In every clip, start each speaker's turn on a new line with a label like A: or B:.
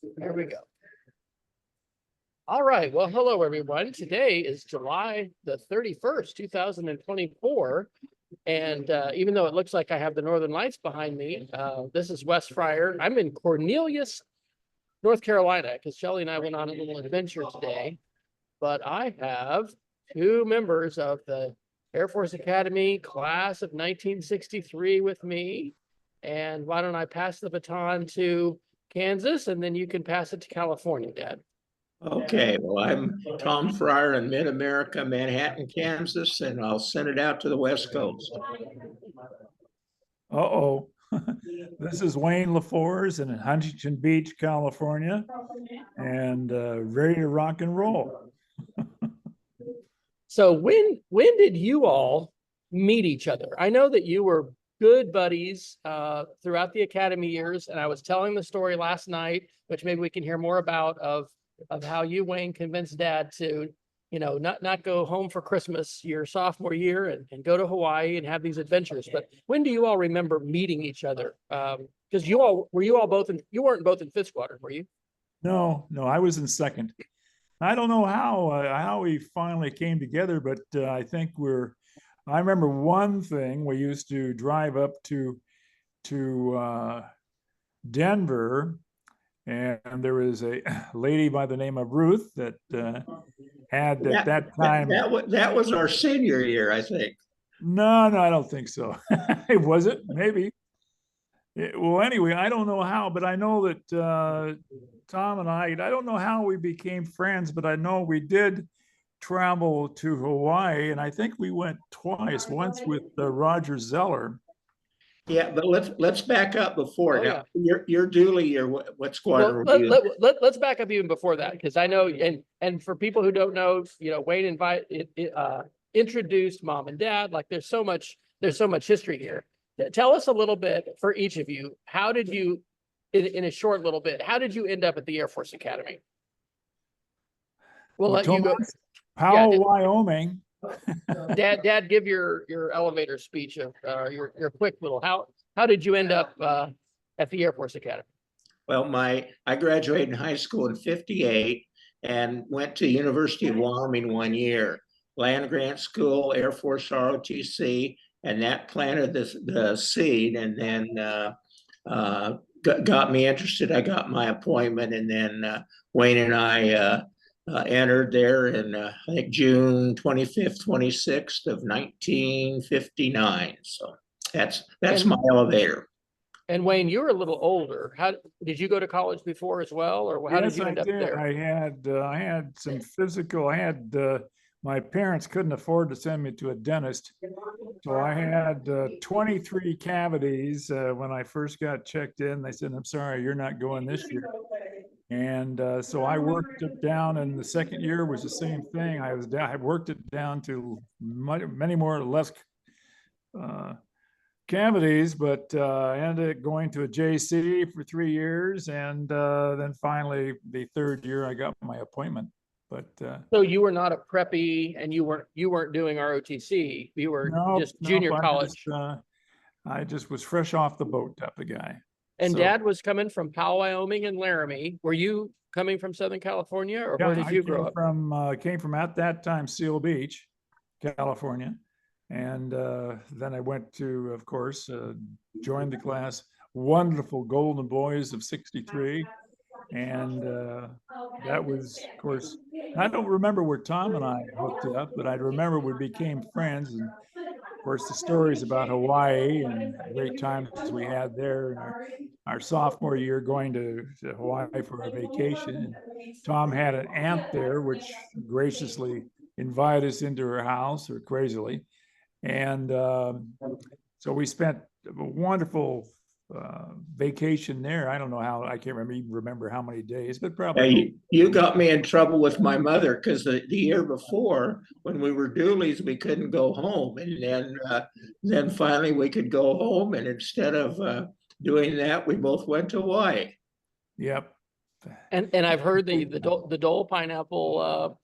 A: There we go. All right. Well, hello, everyone. Today is July the 31st, 2024. And even though it looks like I have the Northern Lights behind me, this is Wes Fryer. I'm in Cornelius, North Carolina, because Shelley and I went on a little adventure today. But I have two members of the Air Force Academy class of 1963 with me. And why don't I pass the baton to Kansas, and then you can pass it to California, Dad.
B: Okay, well, I'm Tom Fryer in Mid-America, Manhattan, Kansas, and I'll send it out to the West Coast.
C: Uh-oh. This is Wayne LeFors in Huntington Beach, California, and ready to rock and roll.
A: So when did you all meet each other? I know that you were good buddies throughout the academy years, and I was telling the story last night, which maybe we can hear more about, of how you, Wayne, convinced Dad to, not go home for Christmas your sophomore year and go to Hawaii and have these adventures. But when do you all remember meeting each other? Because you weren't both in fifth squadron, were you?
C: No, I was in second. I don't know how we finally came together, but I think I remember one thing. We used to drive up to Denver, and there was a lady by the name of Ruth that had at that time.
B: That was our senior year, I think.
C: No, I don't think so. Was it? Maybe. Well, anyway, I don't know how, but I know that Tom and I don't know how we became friends, but I know we did travel to Hawaii, and I think we went twice, once with Roger Zeller.
B: Yeah, but let's back up before. Now, your dually year, what squadron
A: were
B: you?
A: Let's back up even before that, because I know, and for people who don't know, Wayne introduced Mom and Dad. Like there's so much history here. Tell us a little bit for each of you. How did you, in a short little bit, how did you end up at the Air Force Academy? We'll let you go.
C: Powell, Wyoming.
A: Dad, give your elevator speech of your quick little how did you end up at the Air Force Academy?
B: Well, I graduated in high school in '58 and went to University of Wyoming 1 year, land grant school, Air Force ROTC, and that planted the seed, and then got me interested. I got my appointment, and then Wayne and I entered there in I think June 25th, 26th of 1959. So that's my elevator.
C: And
A: Wayne, you were a little older. How did you go to college before as well, or how did you end up there?
C: I had some physical. My parents couldn't afford to send me to a dentist, so I had 23 cavities when I first got checked in. They said, "I'm sorry, you're not going this year." And so I worked it down, and the second year was the same thing. I worked it down to many more or less cavities, but I ended up going to a JC for 3 years, and then finally the third year I got my appointment. But
A: so you were not a preppy, and you weren't doing ROTC. You were just junior college.
C: I just was fresh off the boat type of guy.
A: And Dad was coming from Powell, Wyoming, and Laramie. Were you coming from Southern California, or where did you grow up?
C: Came from at that time Seal Beach, California, and then I went to, of course, joined the class. Wonderful Golden Boys of '63. And that was, of course, I don't remember where Tom and I hooked up, but I remember we became friends. And of course, the stories about Hawaii and great times we had there in our sophomore year going to Hawaii for a vacation. And Tom had an aunt there, which graciously invited us into her house, or crazily. And so we spent a wonderful vacation there. I don't know how, I can't remember how many days, but probably.
B: You got me in trouble with my mother, because the year before, when we were dualies, we couldn't go home, and then finally we could go home, and instead of doing that, we both went to Hawaii.
C: Yep.
A: And I've heard the Dole pineapple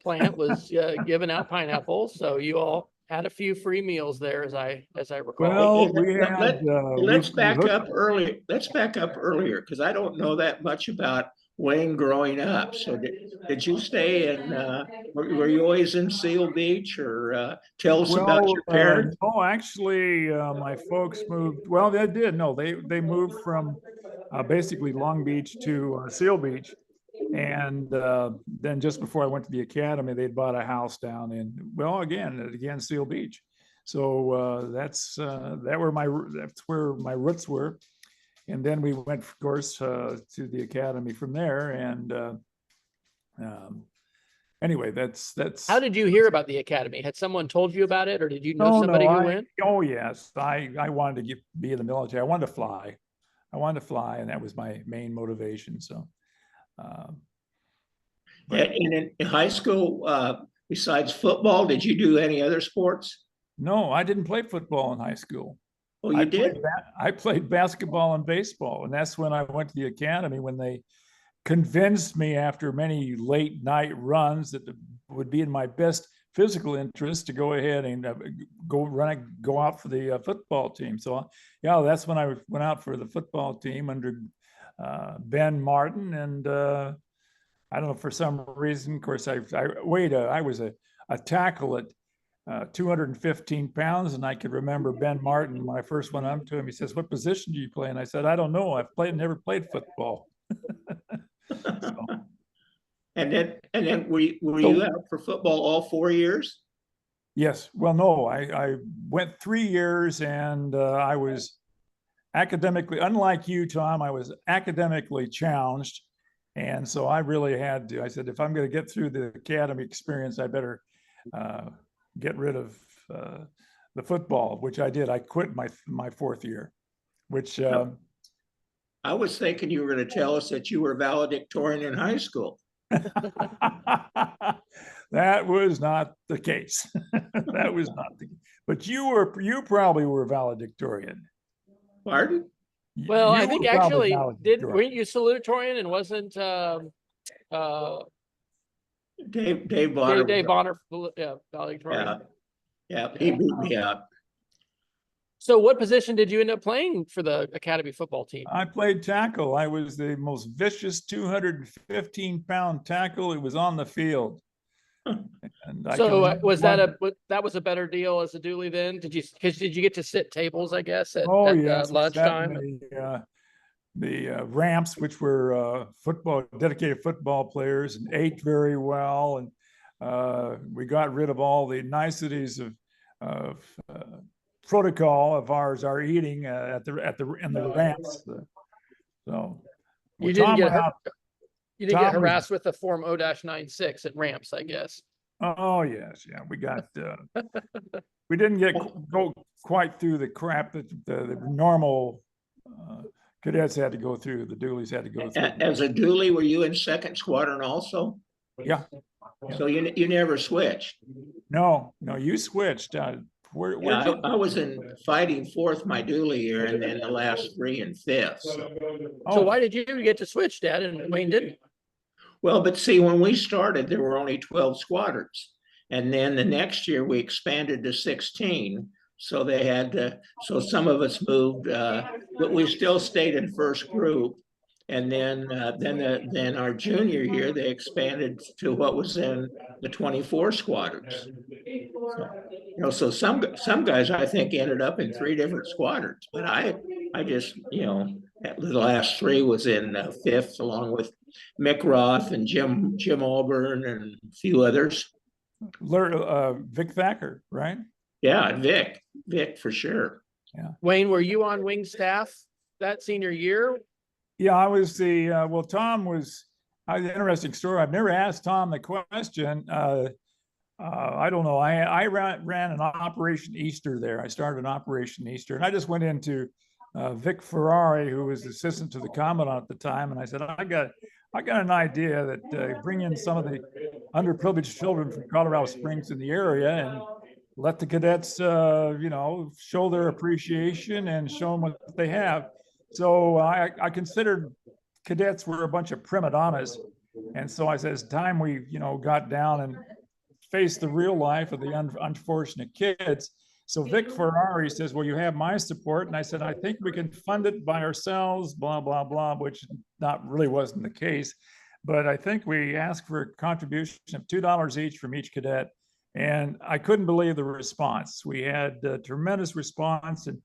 A: plant was giving out pineapples, so you all Had a few free meals there, as I recall.
C: Well, we
B: Let-
C: had,
B: Let's
C: we
B: back
C: hooked-
B: up early. Let's back up earlier because I don't know that much about Wayne growing up. So did you stay in, were you always in Seal Beach or tell us about
C: Well,
B: your parents?
C: no, actually, my folks moved, well, they did, no, they moved from basically Long Beach to Seal Beach. And then just before I went to the academy, they'd bought a house down in, well, again, Seal Beach. So that's where my roots were. And then we went, of course, to the academy from there. And anyway, that's.
A: How did you hear about the academy? Had someone told you about it, or did you know
C: No,
A: somebody
C: no,
A: who went?
C: oh yes, I wanted to be in the military. I wanted to fly. And that was my main motivation. So.
B: And in high school, besides football, did you do any other sports?
C: No, I didn't play football in high school.
B: Oh, you did?
C: I played basketball and baseball, and that's when I went to the academy, when they convinced me after many late night runs that it would be in my best physical interest to go ahead and go out for the football team. So yeah, that's when I went out for the football team under Ben Martin. And I don't know, for some reason, of course, I was a tackle at 215 pounds. And I could remember Ben Martin, when I first went up to him, he says, "What position do you play?" And I said, "I don't know. Never played football." So,
B: And then were you out for football all 4 years?
C: yes. Well, no, I went 3 years, and I was academically, unlike you, Tom, I was academically challenged. And so I really had to, I said, if I'm going to get through the academy experience, I better get rid of the football, which I did. I quit my fourth year, which.
B: I was thinking you were going to tell us that you were valedictorian in high school.
C: That was not the case. That was not the case. But you probably were valedictorian.
B: Pardon?
A: Well, I
C: You
A: think
C: were probably
A: actually,
C: valedictorian.
A: weren't you salutatorian and wasn't
B: Dave Bonner.
A: Dave Bonner, yeah, valedictorian?
B: Yeah, he beat me up.
A: So what position did you end up playing for the academy football team?
C: I played tackle. I was the most vicious 215-pound tackle. It was on the field. And
A: So was that a better deal as a dually then? Did you get to sit tables, I guess, at
C: yes,
A: lunchtime?
C: The ramps, which were dedicated football players, and ate very well. And we got rid of all the niceties of protocol of our eating in the ramps. So
A: You didn't get harassed with the form O-96 at ramps, I guess.
C: Oh yes, yeah. We got we didn't go quite through the crap that the normal cadets had to go through. The dualies had to go through.
B: As a dually, were you in second squadron also?
C: Yeah.
B: So you never switched?
C: No, you switched.
B: I was in fighting fourth my dually year, and then the last 3 and 5th.
A: So why did you get to switch, Dad, and Wayne didn't?
B: Well, but see, when we started, there were only 12 squadrons. And then the next year we expanded to 16. So they had to, so some of us moved, but we still stayed in first group. And then our junior year, they expanded to what was in the 24 squadrons. So some guys I think ended up in 3 different squadrons, but I just, the last 3 was in 5th, along with Mick Roth and Jim Alburn and a few others.
C: Vic Thacker, right?
B: Yeah, Vic for sure.
C: Yeah.
A: Wayne, were you on wing staff that senior year?
C: Yeah, I was Tom was, an interesting story. I've never asked Tom the question. I don't know. I ran an Operation Easter there. I started an Operation Easter, and I just went into Vic Fryer, who was assistant to the commandant at the time, and I said, I got an idea that bring in some of the underprivileged children from Colorado Springs in the area and let the cadets, show their appreciation and show them what they have. So I considered cadets were a bunch of prima donnas. And so I said, it's time we, got down and face the real life of the unfortunate kids. So Vic Ferrari says, well, you have my support. And I said, I think we can fund it by ourselves, blah, blah, blah, which really wasn't the case. But I think we asked for a contribution of $2 each from each cadet. And I couldn't believe the response. We had a tremendous response. And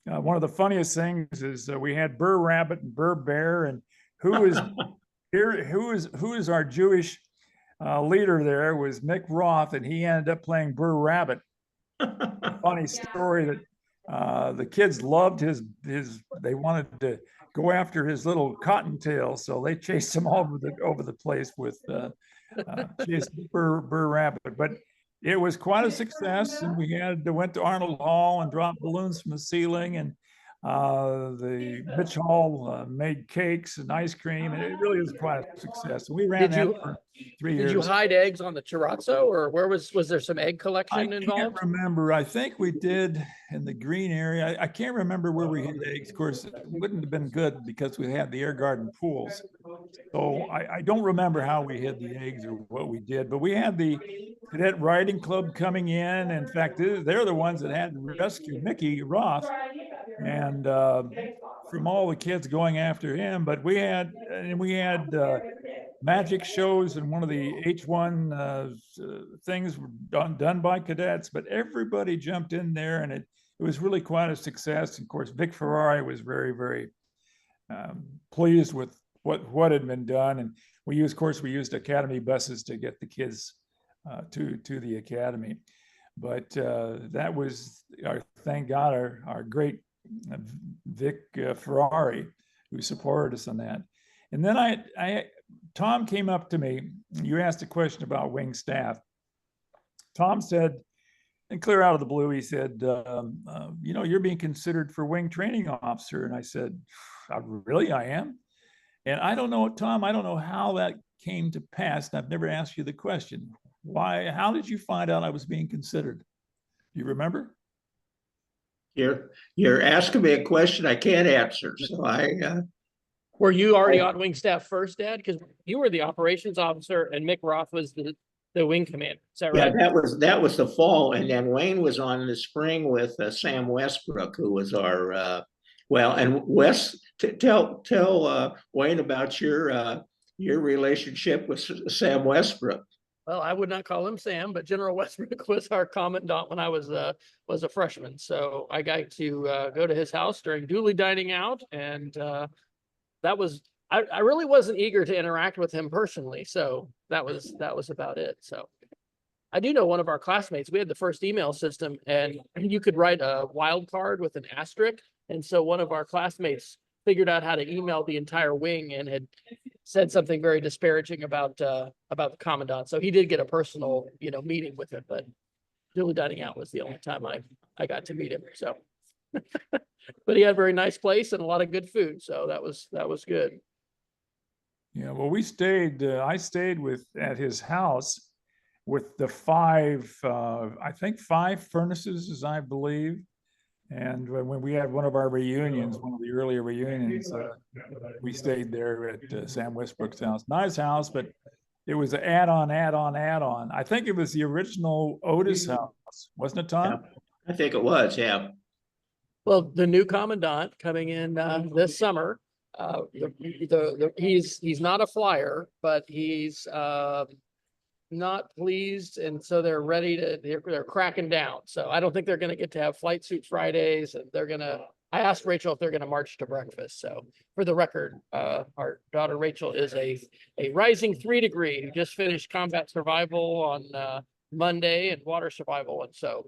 C: one of the funniest things is we had Burr Rabbit and Burr Bear. And who is our Jewish leader there was Mick Roth, and he ended up playing Burr Rabbit. Funny story that the kids loved his they wanted to go after his little cottontail, so they chased him all over the place with chased Burr Rabbit. But it was quite a success, and we went to Arnold Hall and dropped balloons from the ceiling, and the Mitch Hall made cakes and ice cream, and it really was quite a success. We ran that for 3 years.
A: Did you hide eggs on the terrazzo, or where was there some egg collection involved?
C: I can't remember. I think we did in the green area. I can't remember where we hid eggs. Of course, it wouldn't have been good because we had the air garden pools. So I don't remember how we hid the eggs or what we did, but we had the Cadet Riding Club coming in. In fact, they're the ones that had to rescue Mickey Roth, and from all the kids going after him. But we had magic shows, and one of the H1 things were done by cadets, but everybody jumped in there, and it was really quite a success. And of course, Vic Ferrari was very, very pleased with what had been done. And we used academy buses to get the kids to the academy. But that was thank God, our great Vic Ferrari, who supported us on that. And then Tom came up to me. You asked a question about wing staff. Tom said, and clear out of the blue, he said, you're being considered for wing training officer. And I said, really, I am? And I don't know, Tom, I don't know how that came to pass. And I've never asked you the question. Why? How did you find out I was being considered? Do you remember?
B: You're asking me a question I can't answer. So
A: Were you already on wing staff first, Dad? Because you were the operations officer and Mick Roth was the wing commander. Is that right?
B: Yeah, that was the fall, and then Wayne was on the spring with Sam Westbrook, who was our and Wes, tell Wayne about your relationship with Sam Westbrook.
A: Well, I would not call him Sam, but General Westbrook was our commandant when I was a freshman. So I got to go to his house during duly dining out, and that was I really wasn't eager to interact with him personally. So that was about it. So I do know one of our classmates, we had the first email system, and you could write a wild card with an asterisk. And so one of our classmates figured out how to email the entire wing and had said something very disparaging about the commandant. So he did get a personal, meeting with him, but duly dining out was the only time I got to meet him. So, but he had a very nice place and a lot of good food. So that was good.
C: Yeah, well, I stayed at his house with the five furnaces, as I believe. And when we had one of our reunions, one of the earlier reunions, we stayed there at Sam Westbrook's house. Nice house, but it was an add-on. I think it was the original Otis house, wasn't it, Tom?
B: Yeah, I think it was, yeah.
A: Well, the new commandant coming in this summer, he's not a flyer, but he's not pleased, and so they're cracking down. So I don't think they're going to get to have flight suit Fridays, and I asked Rachel if they're going to march to breakfast. So for the record, our daughter Rachel is a rising 3 degree who just finished combat survival on Monday and water survival. And so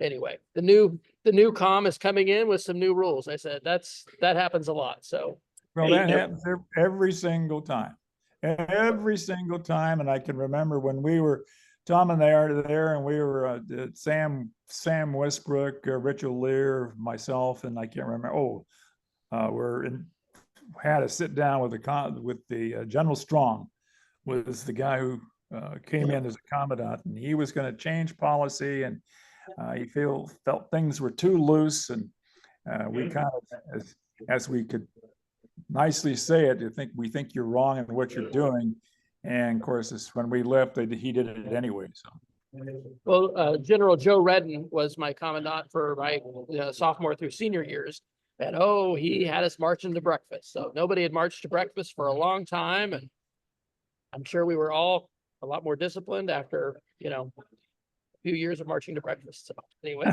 A: anyway, the new comm is coming in with some new rules. I said that happens a lot. So
C: well, that happens every single time. Every single time. And I can remember when Tom and I are there, and we were Sam Westbrook, Richard Lear, myself, and I can't remember. Had a sit down with the General Strong, was the guy who came in as a commandant, and he was going to change policy, and he felt things were too loose, and we kind of, as we could nicely say it, we think you're wrong in what you're doing. And of course, when we left, he did it anyway. So
A: Well, General Joe Redden was my commandant for my sophomore through senior years. And oh, he had us marching to breakfast. So nobody had marched to breakfast for a long time. And I'm sure we were all a lot more disciplined after, a few years of marching to breakfast. So anyway,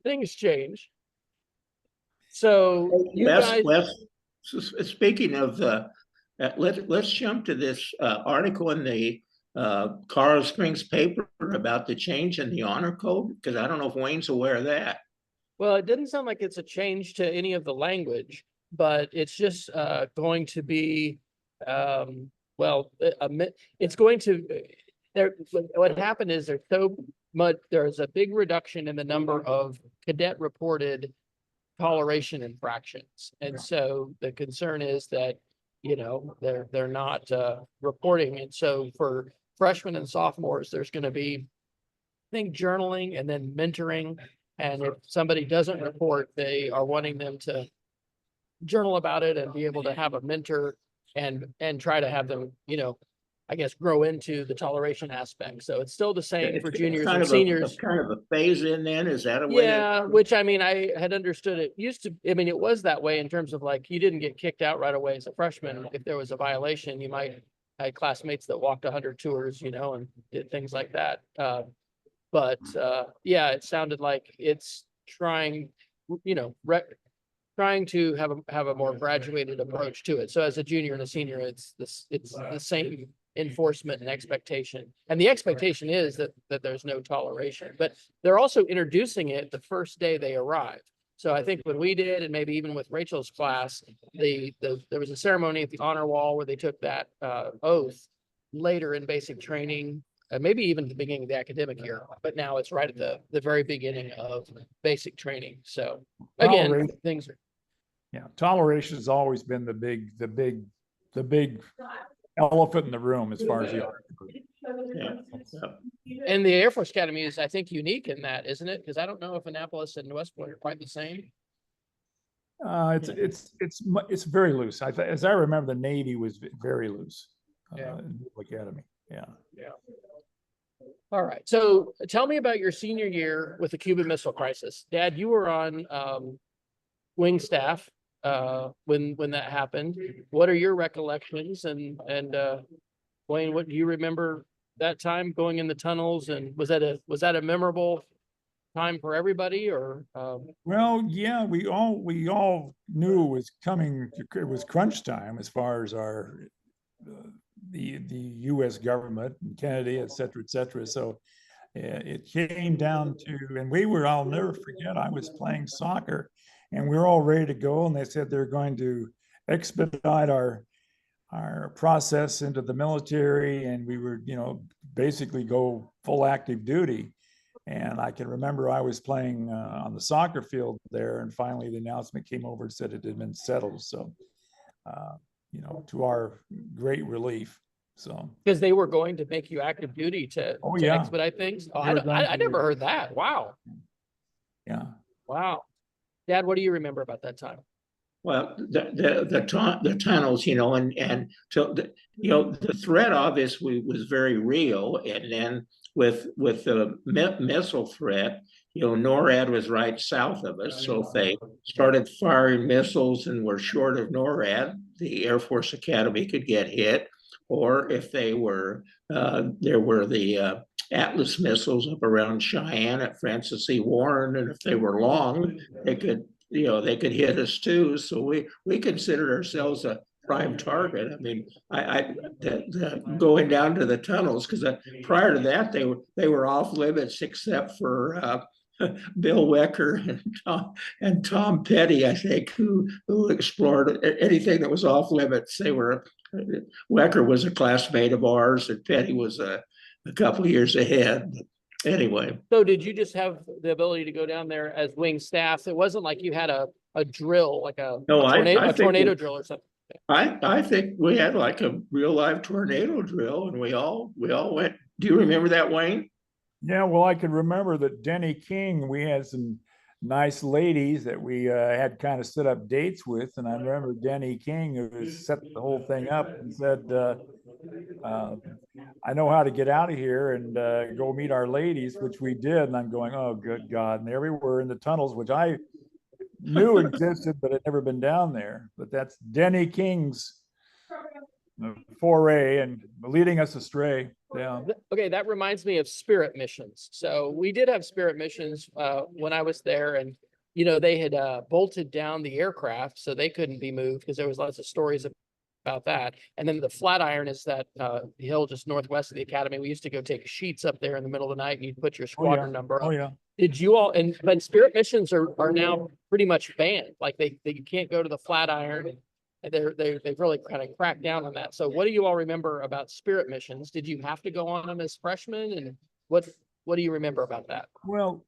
A: things change. So you guys,
B: Speaking of let's jump to this article in the Colorado Springs paper about the change in the honor code, because I don't know if Wayne's aware of that.
A: well, it didn't sound like it's a change to any of the language, but it's just going to be, it's going to, what happened is there's a big reduction in the number of cadet reported toleration infractions. And so the concern is that, they're not reporting. And so for freshmen and sophomores, there's going to be, I think, journaling and then mentoring. And if somebody doesn't report, they are wanting them to journal about it and be able to have a mentor and try to have them, I guess, grow into the toleration aspect. So it's still the same for juniors and seniors.
B: Kind of a phase in then, is that a way?
A: Yeah, which I mean, I had understood it it was that way in terms of like, you didn't get kicked out right away as a freshman. If there was a violation, I had classmates that walked 100 tours, and did things like that. Yeah, it sounded like it's trying, trying to have a more graduated approach to it. So as a junior and a senior, it's the same enforcement and expectation. And the expectation is that there's no toleration, but they're also introducing it the first day they arrive. So I think when we did, and maybe even with Rachel's class, there was a ceremony at the honor wall where they took that oath later in basic training, maybe even at the beginning of the academic year, but now it's right at the very beginning of basic training. So again, things are.
C: Yeah, toleration has always been the big elephant in the room as far as the art.
B: Yeah.
A: And the Air Force Academy is, I think, unique in that, isn't it? Because I don't know if Annapolis and West Point are quite the same.
C: It's very loose. As I remember, the Navy was very loose.
A: Yeah.
C: Academy. Yeah.
A: All right. So tell me about your senior year with the Cuban Missile Crisis. Dad, you were on wing staff when that happened. What are your recollections? And Wayne, what do you remember that time going in the tunnels? And was that a memorable time for everybody, or?
C: Well, yeah, we all knew it was coming. It was crunch time as far as our the U.S. government and Kennedy, et cetera, et cetera. So it came down to, and I'll never forget, I was playing soccer and we were all ready to go. And they said they're going to expedite our process into the military. And we were, basically go full active duty. And I can remember I was playing on the soccer field there. And finally the announcement came over and said it had been settled. So, to our great relief. So
A: because they were going to make you active duty to expedite things. Oh, I never heard that. Wow.
C: Yeah.
A: Wow. Dad, what do you remember about that time?
B: Well, the tunnels, and so the threat obviously was very real, and then with the missile threat, NORAD was right south of us. So if they started firing missiles and were short of NORAD, the Air Force Academy could get hit. Or if they were, there were the Atlas missiles up around Cheyenne at Francis C. Warren, and if they were long, they could hit us too. So we considered ourselves a prime target. I mean, going down to the tunnels, because prior to that they were off limits except for Bill Wecker and Tom Petty, I think, who explored anything that was off limits. Wecker was a classmate of ours, and Petty was a couple of years ahead. Anyway.
A: So did you just have the ability to go down there as wing staff? It wasn't like you had a drill, like a tornado drill or something.
B: I think we had like a real live tornado drill, and we all went. Do you remember that, Wayne?
C: Yeah, well, I can remember that Denny King, we had some nice ladies that we had kind of set up dates with. And I remember Denny King, who set the whole thing up, and said, I know how to get out of here and go meet our ladies, which we did. And I'm going, oh, good God. And there we were in the tunnels, which I knew existed, but had never been down there. But that's Denny King's foray and leading us astray. Yeah.
A: Okay, that reminds me of spirit missions. So we did have spirit missions when I was there, and you know, they had bolted down the aircraft so they couldn't be moved because there was lots of stories about that. And then the Flatiron is that hill just northwest of the academy. We used to go take sheets up there in the middle of the night, and you'd put your squadron number up.
C: Oh yeah.
A: Did you all, and but spirit missions are now pretty much banned. Like they you can't go to the Flatiron. And they've really kind of cracked down on that. So what do you all remember about spirit missions? Did you have to go on them as freshmen? And what do you remember about that?
C: Well,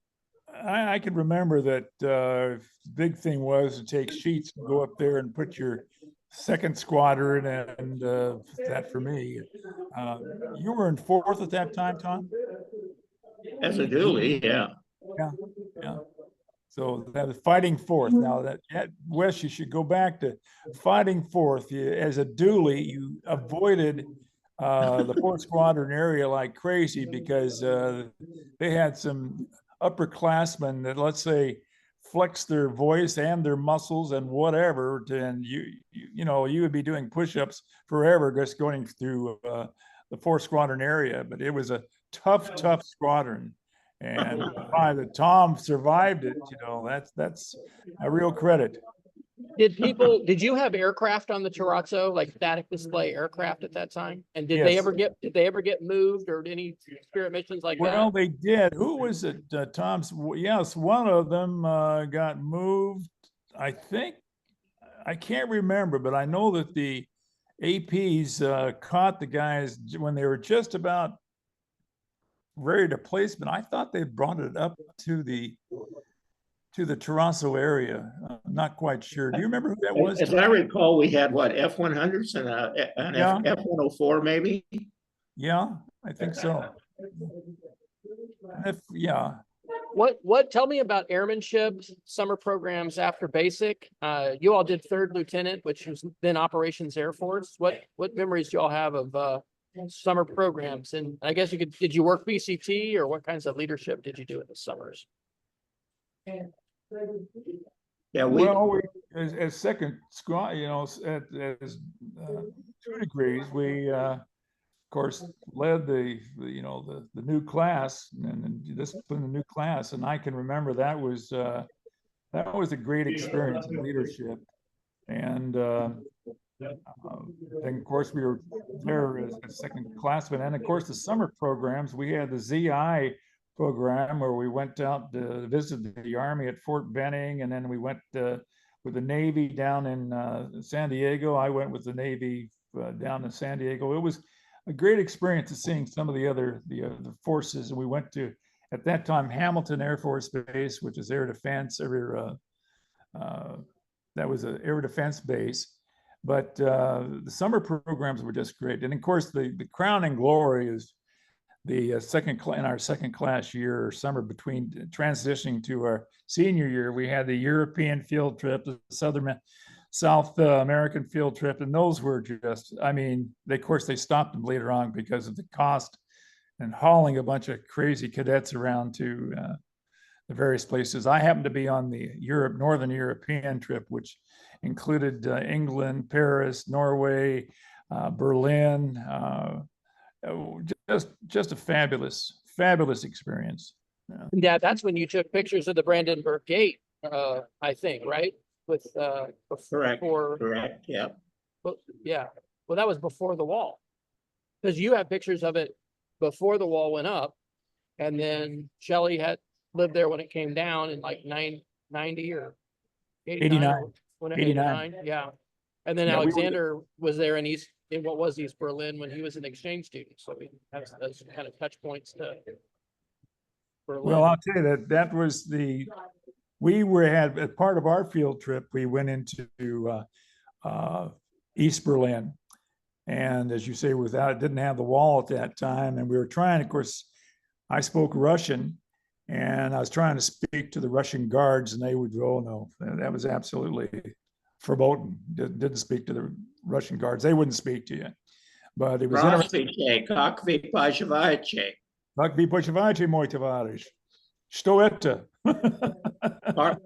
C: I can remember that big thing was to take sheets and go up there and put your second squadron and that for me. You were in fourth at that time, Tom?
B: As a dually, yeah.
C: Yeah, yeah. So that is fighting fourth. Now that Wes, you should go back to fighting fourth. As a dually, you avoided the fourth squadron area like crazy because they had some upperclassmen that, let's say, flex their voice and their muscles and whatever, and you know, you would be doing push-ups forever just going through the fourth squadron area. But it was a tough squadron. And by the Tom survived it, you know, that's a real credit.
A: Did you have aircraft on the Terrazzo, like static display aircraft at that time? And did they ever get moved or any spirit missions like that?
C: Well, they did. Who was it? Tom's. Yes, one of them got moved. I think, I can't remember, but I know that the APs caught the guys when they were just about ready to placement. I thought they brought it up to the Terrazzo area. I'm not quite sure. Do you remember who that was?
B: As I recall, we had what, F-100s and an
C: Yeah.
B: F-104 maybe?
C: Yeah, I think so. Yeah.
A: Tell me about airmanship, summer programs after basic. You all did 3rd Lieutenant, which was then Operations Air Force. What memories do you all have of summer programs? And I guess did you work BCT, or what kinds of leadership did you do in the summers?
B: Yeah,
C: as second squad, you know, as 2 degrees, we of course led the new class and disciplined the new class, and I can remember that was a great experience in leadership. And then of course we were there as second classmen, and of course the summer programs, we had the ZI program where we went out to visit the Army at Fort Benning, and then we went with the Navy down in San Diego. I went with the Navy down in San Diego. It was a great experience of seeing some of the other forces. And we went to, at that time, Hamilton Air Force Base, which is air defense. That was an air defense base. But the summer programs were just great. And of course, the crowning glory is the in our second class year or summer between transitioning to our senior year. We had the European field trip, the South American field trip, and those were just, I mean, of course they stopped them later on because of the cost and hauling a bunch of crazy cadets around to the various places. I happened to be on the Northern European trip, which included England, Paris, Norway, Berlin. Just a fabulous experience.
A: Yeah, that's when you took pictures of the Brandenburg Gate, I think, right? With
B: correct, yeah.
A: Well, yeah. Well, that was before the wall, because you have pictures of it before the wall went up, and then Shelley had lived there when it came down in like 90 or 89. 89, yeah. And then Alexander was there in what was East Berlin when he was an exchange student. So we have those kind of touch points to Berlin.
C: Well, I'll tell you that was had as part of our field trip, we went into East Berlin. And as you say, it didn't have the wall at that time. And we were trying, of course, I spoke Russian, and I was trying to speak to the Russian guards, and they would go, no, that was absolutely verboten. Didn't speak to the Russian guards. They wouldn't speak to you. But it was interesting.
B: Здравствуйте, как вы поживаете?
C: Как вы поживаете, мой товарищ? Что это?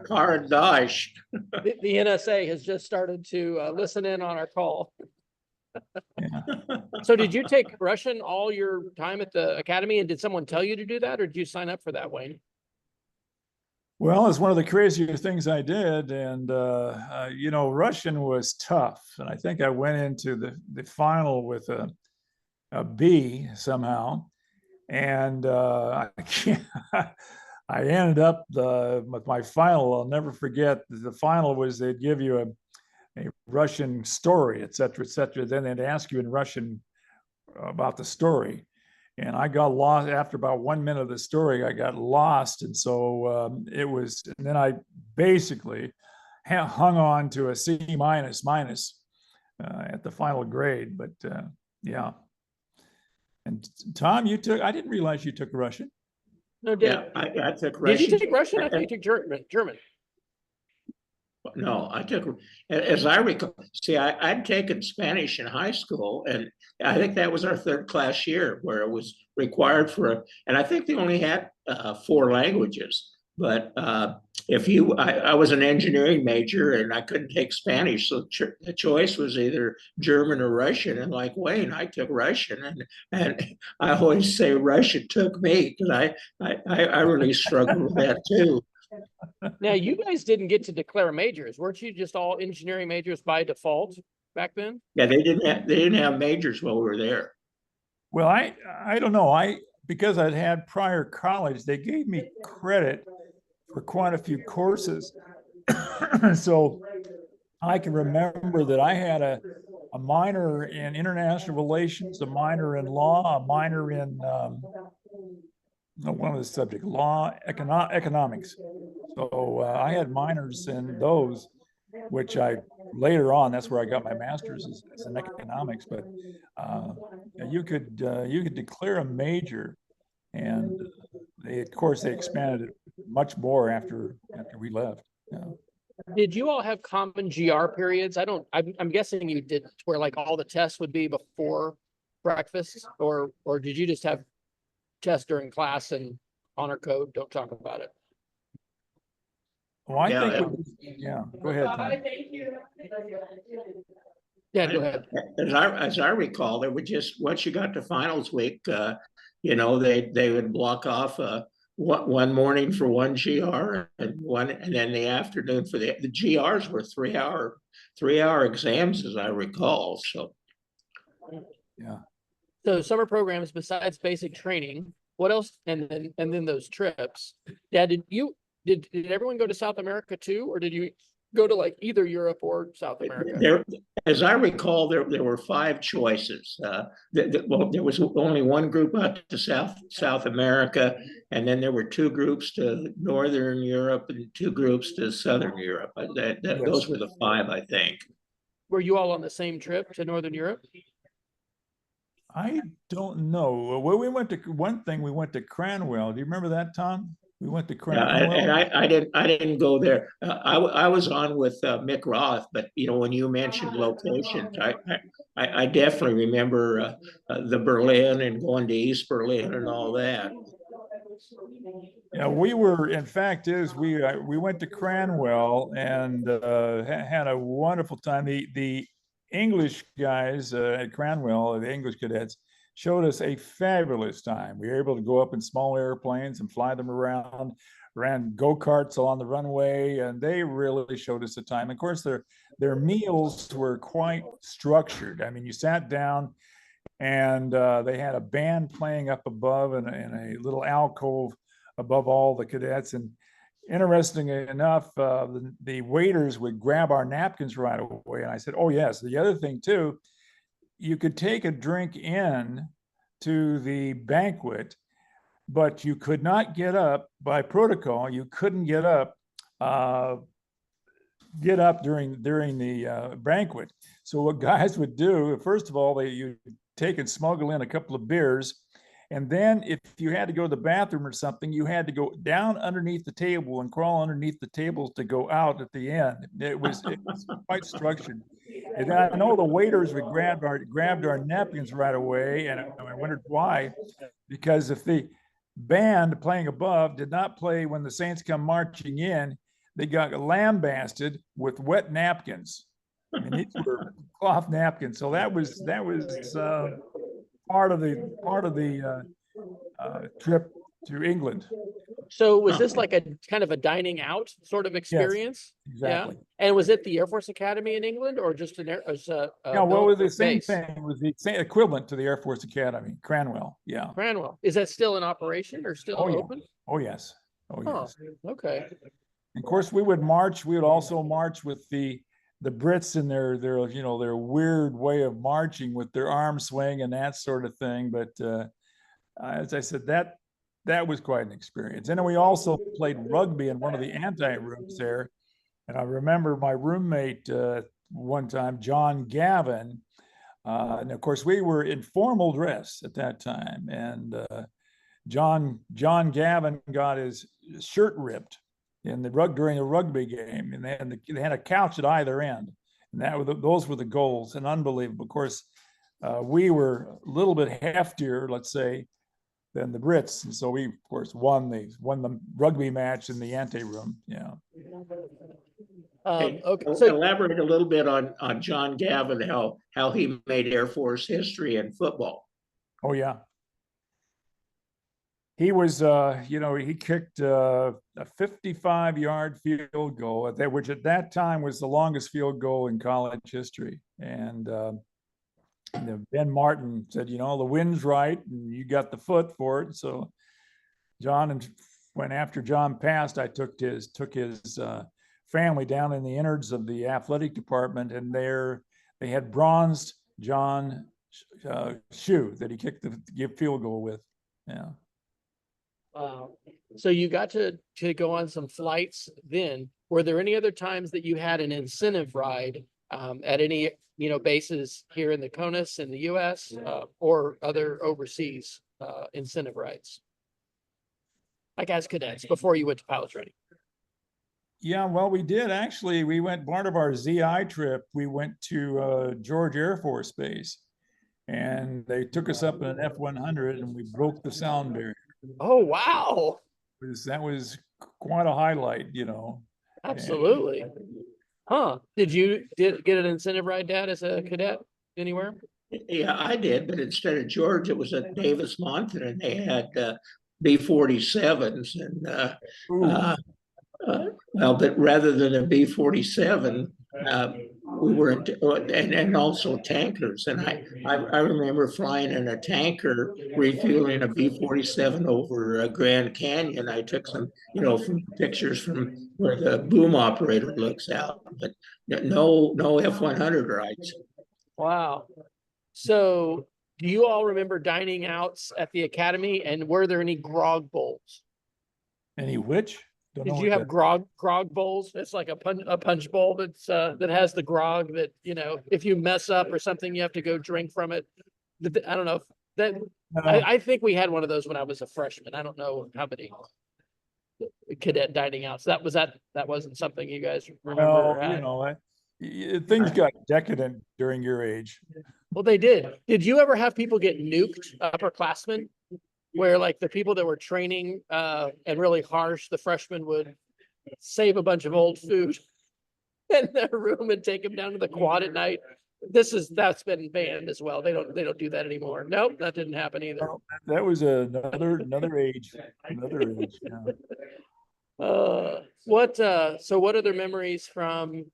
B: Карандаш.
A: The NSA has just started to listen in on our call.
C: Yeah.
A: So did you take Russian all your time at the academy, and did someone tell you to do that, or did you sign up for that, Wayne?
C: Well, it's one of the crazier things I did. And, you know, Russian was tough. And I think I went into the final with a B somehow. And I ended up with my final. I'll never forget. The final was they'd give you a Russian story, et cetera, et cetera. Then they'd ask you in Russian about the story. And I got lost after about 1 minute of the story. I got lost. And so it was, and then I basically hung on to a C minus at the final grade. But yeah. And Tom, I didn't realize you took Russian.
A: No,
B: Yeah, I took Russian.
A: Did you take Russian? I thought you took German.
B: No, I took, as I recall, see, I'd taken Spanish in high school, and I think that was our third class year where it was required and I think they only had 4 languages. But I was an engineering major and I couldn't take Spanish, so the choice was either German or Russian. And like Wayne, I took Russian, and I always say Russian took me because I really struggled with that too.
A: Now, you guys didn't get to declare majors. Weren't you just all engineering majors by default back then?
B: Yeah, they didn't have majors while we were there.
C: Well, I don't know. Because I'd had prior college, they gave me credit for quite a few courses. So I can remember that I had a minor in international relations, a minor in law, a minor in one of the subjects, law, economics. So I had minors in those, which I later on, that's where I got my master's is in economics. But you could declare a major, and of course they expanded it much more after we left. Yeah.
A: Did you all have common GR periods? I'm guessing you did, where like all the tests would be before breakfast, or did you just have tests during class and honor code, don't talk about it?
C: Well, I think go ahead, Tom.
A: Yeah, go ahead.
B: As I recall, there would just, once you got to finals week, you know, they would block off one morning for one GR and then the afternoon for the GRs were 3-hour exams, as I recall. So
C: yeah.
A: So summer programs besides basic training, what else? And then those trips. Dad, did everyone go to South America too, or did you go to like either Europe or South America?
B: As I recall, there were 5 choices. Well, there was only one group out to South America, and then there were 2 groups to Northern Europe and 2 groups to Southern Europe. Those were the 5, I think.
A: Were you all on the same trip to Northern Europe?
C: I don't know. Well, we went to Cranwell. Do you remember that, Tom? We went to Cranwell.
B: And I didn't go there. I was on with Mick Roth, but you know, when you mentioned locations, I definitely remember the Berlin and going to East Berlin and all that.
C: Yeah, we were. In fact, we went to Cranwell and had a wonderful time. The English guys at Cranwell, the English cadets, showed us a fabulous time. We were able to go up in small airplanes and fly them around, ran go-karts along the runway, and they really showed us a time. Of course, their meals were quite structured. I mean, you sat down and they had a band playing up above in a little alcove above all the cadets. And interestingly enough, the waiters would grab our napkins right away. And I said, oh, yes. The other thing, too, you could take a drink in to the banquet, but you could not get up by protocol. You couldn't get up during the banquet. So what guys would do, first of all, you take and smuggle in a couple of beers, And then if you had to go to the bathroom or something, you had to go down underneath the table and crawl underneath the table to go out at the end. It was quite structured. And I know the waiters would grabbed our napkins right away, and I wondered why. Because if the band playing above did not play when the Saints come marching in, they got lambasted with wet napkins. And these were cloth napkins. So that was part of the trip to England.
A: So was this like a kind of a dining out sort of experience?
C: Exactly.
A: Yeah. And was it the Air Force Academy in England or just an air?
C: Yeah, well, it was the same
A: base?
C: thing. It was the same equivalent to the Air Force Academy, Cranwell. Yeah.
A: Cranwell. Is that still in operation or still
C: Oh, yeah.
A: open?
C: Oh, yes. Oh,
A: Oh,
C: yes.
A: okay.
C: And of course, we would march. We would also march with the Brits in their their weird way of marching with their arm swing and that sort of thing. But as I said, that was quite an experience. And then we also played rugby in one of the anti-rooms there. And I remember my roommate one time, John Gavin, and of course we were in formal dress at that time. And John Gavin got his shirt ripped during a rugby game, and they had a couch at either end, and those were the goals, and unbelievable. Of course, we were a little bit heftier, let's say, than the Brits, and so we, of course, won the rugby match in the ante room. Yeah.
A: Okay.
B: So elaborate a little bit on John Gavin, how he made Air Force history in football.
C: Oh yeah. He was, he kicked a 55-yard field goal, which at that time was the longest field goal in college history. And Ben Martin said, the wind's right, and you got the foot for it. So when after John passed, I took his family down in the innards of the athletic department, and there they had bronzed John shoe that he kicked the field goal with. Yeah.
A: Wow. So you got to go on some flights then. Were there any other times that you had an incentive ride at any, bases here in the CONUS in the US or other overseas incentive rides? Like as cadets before you went to pilot training?
C: Yeah, well, we did actually. We went part of our ZI trip. We went to George Air Force Base, and they took us up in an F-100, and we broke the sound barrier.
A: Oh, wow.
C: That was quite a highlight,
A: Absolutely. Huh. Did you get an incentive ride, Dad, as a cadet anywhere?
B: Yeah, I did, but instead of George, it was at Davis Monthan, and they had B-47s, and well, but rather than a B-47, we were and also tankers, and I remember flying in a tanker refueling a B-47 over Grand Canyon. I took some from pictures from where the boom operator looks out, but no F-100 rides.
A: Wow. So do you all remember dining outs at the academy, and were there any grog bowls?
C: Any which?
A: Did you have grog bowls? It's like a punch bowl that's that has the grog that, if you mess up or something, you have to go drink from it. I don't know if that. I think we had one of those when I was a freshman. I don't know how many cadet dining outs. That wasn't something you guys remember.
C: No, things got decadent during your age.
A: Well, they did. Did you ever have people get nuked, upperclassmen? Where like the people that were training and really harsh, the freshmen would save a bunch of old food in their room and take them down to the quad at night. That's been banned as well. They don't do that anymore. Nope, that didn't happen either.
C: No, that was another age. Yeah.
A: What other memories from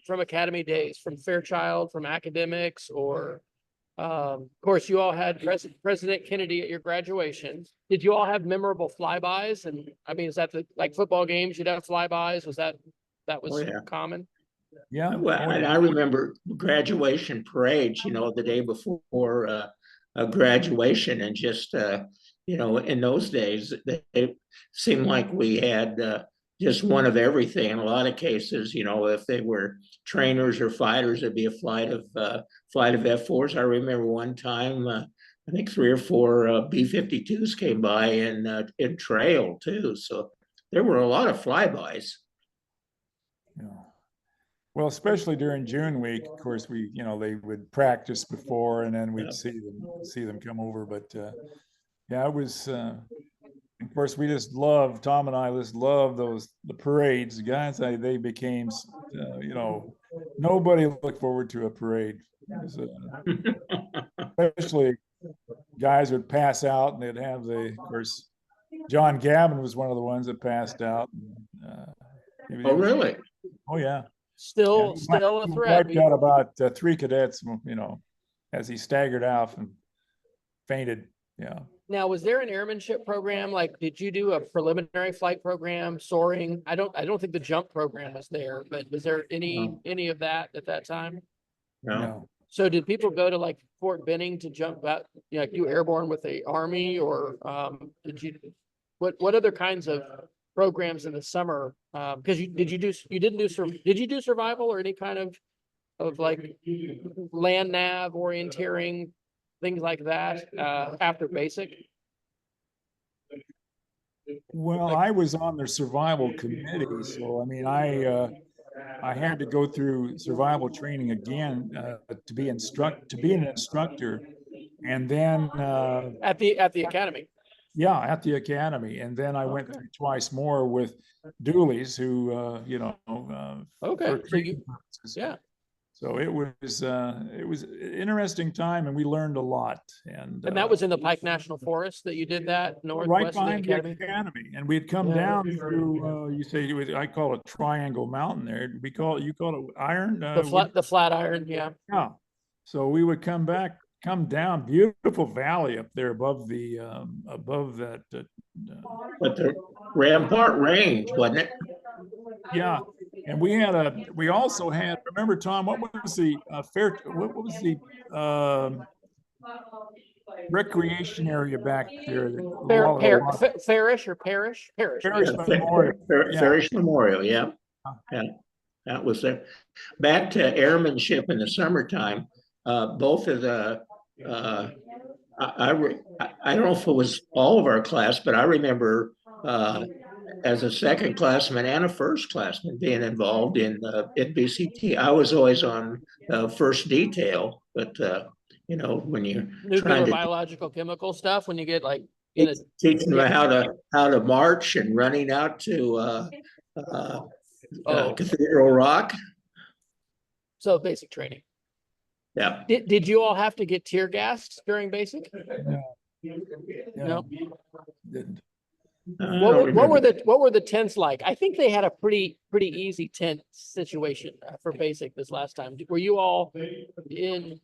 A: academy days, from Fairchild, from academics, or of course, you all had President Kennedy at your graduation. Did you all have memorable flybys? And I mean, is that like football games? You'd have flybys. Was that was common?
C: Yeah.
B: Well, and I remember graduation parades. The day before a graduation, and just in those days, it seemed like we had just one of everything. In a lot of cases, if they were trainers or fighters, it'd be a flight of F4s. I remember one time I think 3 or 4 B-52s came by in trail too. So there were a lot of flybys.
C: Yeah. Well, especially during June week, of course, they would practice before, and then we'd
B: Yeah.
C: see them come over. But yeah, it was. Of course, Tom and I just love the parades. Guys, they became, nobody looked forward to a parade. It was, especially guys would pass out, and they'd have of course, John Gavin was one of the ones that passed out.
B: Oh, really?
C: Oh, yeah.
A: Still
C: Yeah,
A: a
C: he
A: threat.
C: wiped out about 3 cadets, as he staggered off and fainted. Yeah.
A: Now, was there an airmanship program? Like, did you do a preliminary flight program, soaring? I don't think the jump program was there, but was there any of that at that time?
B: No.
A: So did people go to like Fort Benning to jump out, like do airborne with the Army, or what other kinds of programs in the summer? Because did you do survival or any kind of like land nav orienteering, things like that after basic?
C: Well, I was on their survival committee, so I mean, I had to go through survival training again to be an instructor, and then
A: At the academy.
C: yeah, at the academy, and then I went through twice more with dualies who
A: Okay,
C: for
A: so
C: training purposes.
A: yeah.
C: So it was an interesting time, and we learned a lot. And
A: that was in the Pike National Forest that you did that
C: right
A: northwest of the
C: behind the
A: academy?
C: academy, and we'd come down through. I call it Triangle Mountain. There, you call it Iron.
A: The flat iron, yeah.
C: Yeah. So we would come down, beautiful valley up there above that.
B: But the Rampart Range, wasn't it?
C: Yeah, and we also had. Remember, Tom, what was the What was the recreation area back there?
A: Farish Parish.
C: Parish Memorial.
B: Farish Memorial, yeah. Yeah, that was there. Back to airmanship in the summertime, both of the I don't know if it was all of our class, but I remember as a second classman and a first classman being involved in BCT. I was always on first detail, but when you're
A: Nuclear,
B: trying to
A: biological, chemical stuff, when you get like
B: teaching them how to march and running out to Cathedral Rock.
A: So basic training.
B: Yeah.
A: Did you all have to get tear gassed during basic? No.
C: Didn't.
A: What were the tents like? I think they had a pretty easy tent situation for basic this last time. Were you all in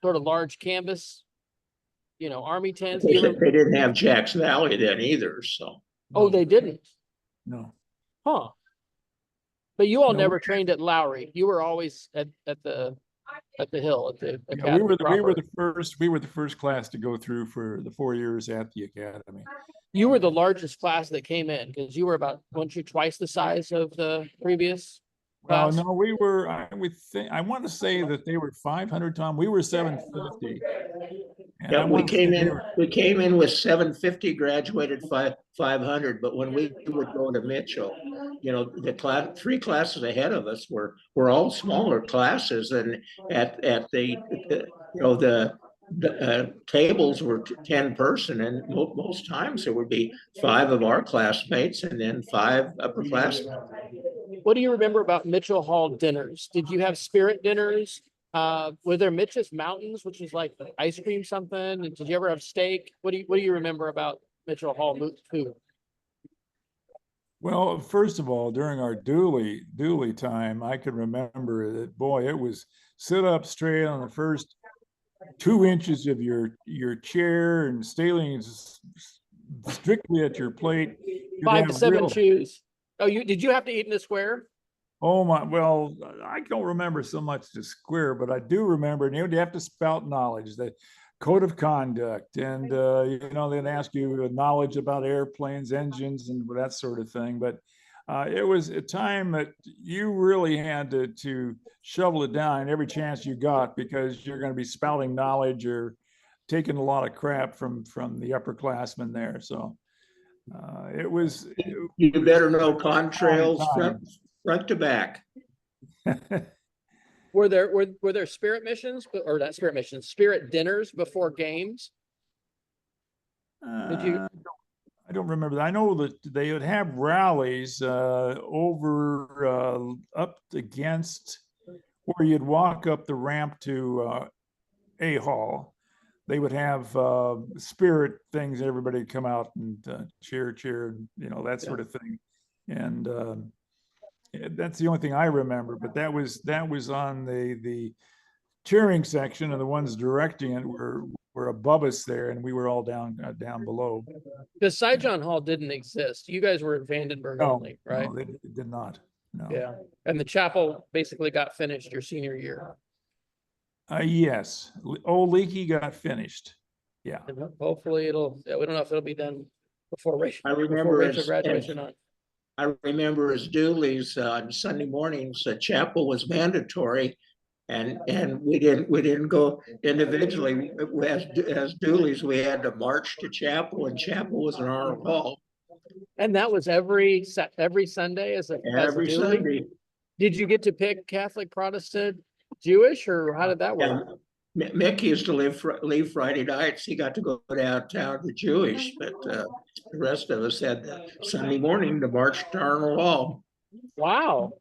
A: sort of large canvas, Army tents?
B: They didn't have Jack's Valley then either, so.
A: Oh, they didn't.
C: No.
A: Huh. But you all never trained at Lowry. You were always at the hill at the academy.
C: We were the first class to go through for the 4 years at the academy.
A: You were the largest class that came in because you were weren't you twice the size of the previous class?
C: No, we were. I want to say that they were 500, Tom. We were 750.
B: Yeah, we came in with 750, graduated 500. But when we would go to Mitchell, the 3 classes ahead of us were all smaller classes, and at the tables were 10 person, and most times there would be 5 of our classmates and then 5 upperclassmen.
A: What do you remember about Mitchell Hall dinners? Did you have spirit dinners? Were there Mitch's Mountains, which is like ice cream something? And did you ever have steak? What do you remember about Mitchell Hall food?
C: Well, first of all, during our dually time, I can remember that, boy, it was sit up straight on the first 2 inches of your chair and staying strictly at your plate.
A: 5 to 7 shoes. Oh, did you have to eat in the square?
C: Oh my, well, I don't remember so much the square, but I do remember, and you have to spout knowledge, the code of conduct, and they'd ask you knowledge about airplanes, engines, and that sort of thing. But it was a time that you really had to shovel it down every chance you got, because you're going to be spouting knowledge or taken a lot of crap from the upperclassmen there. So it was.
B: You better know contrails front to back.
A: Were there spirit missions, or not spirit missions, spirit dinners before games? Did you?
C: I don't remember that. I know that they would have rallies over up against where you'd walk up the ramp to A Hall. They would have spirit things. Everybody would come out and cheer, you know, that sort of thing. And that's the only thing I remember. But that was on the cheering section, and the ones directing it were above us there, and we were all down below.
A: Because Saigon Hall didn't exist. You guys were in Vandenberg only, right?
C: No, they did not. No.
A: Yeah, and the chapel basically got finished your senior year.
C: Yes. Old Leaky got finished. Yeah.
A: And hopefully it'll. We don't know if it'll be done before Rachel.
B: I remember
A: Rachel graduates or not.
B: I remember as Dooley's on Sunday mornings, chapel was mandatory, and we didn't go individually. As Dooley's, we had to march to chapel, and chapel was in our hall.
A: And that was every Sunday as a
B: Every Sunday.
A: Did you get to pick Catholic, Protestant, Jewish, or how did that work?
B: Yeah. Mick used to leave Friday nights. He got to go downtown to Jewish, but the rest of us had Sunday morning to march to Arnold Hall.
A: Wow,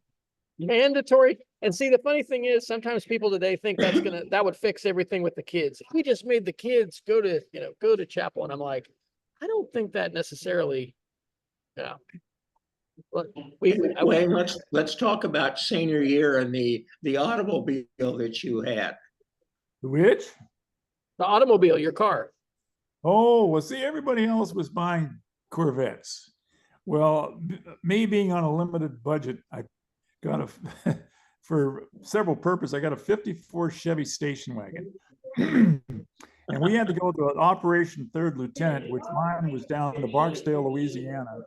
A: mandatory. And see, the funny thing is, sometimes people today think that would fix everything with the kids. If we just made the kids go to chapel, and I'm like, I don't think that necessarily. Yeah. Well,
B: Wayne, let's talk about senior year and the automobile that you had.
C: Which?
A: The automobile, your car.
C: Oh, well, see, everybody else was buying Corvettes. Well, me being on a limited budget, I got for several purposes, I got a 54 Chevy station wagon. And we had to go to an Operation Third Lieutenant, which mine was down in Barksdale, Louisiana.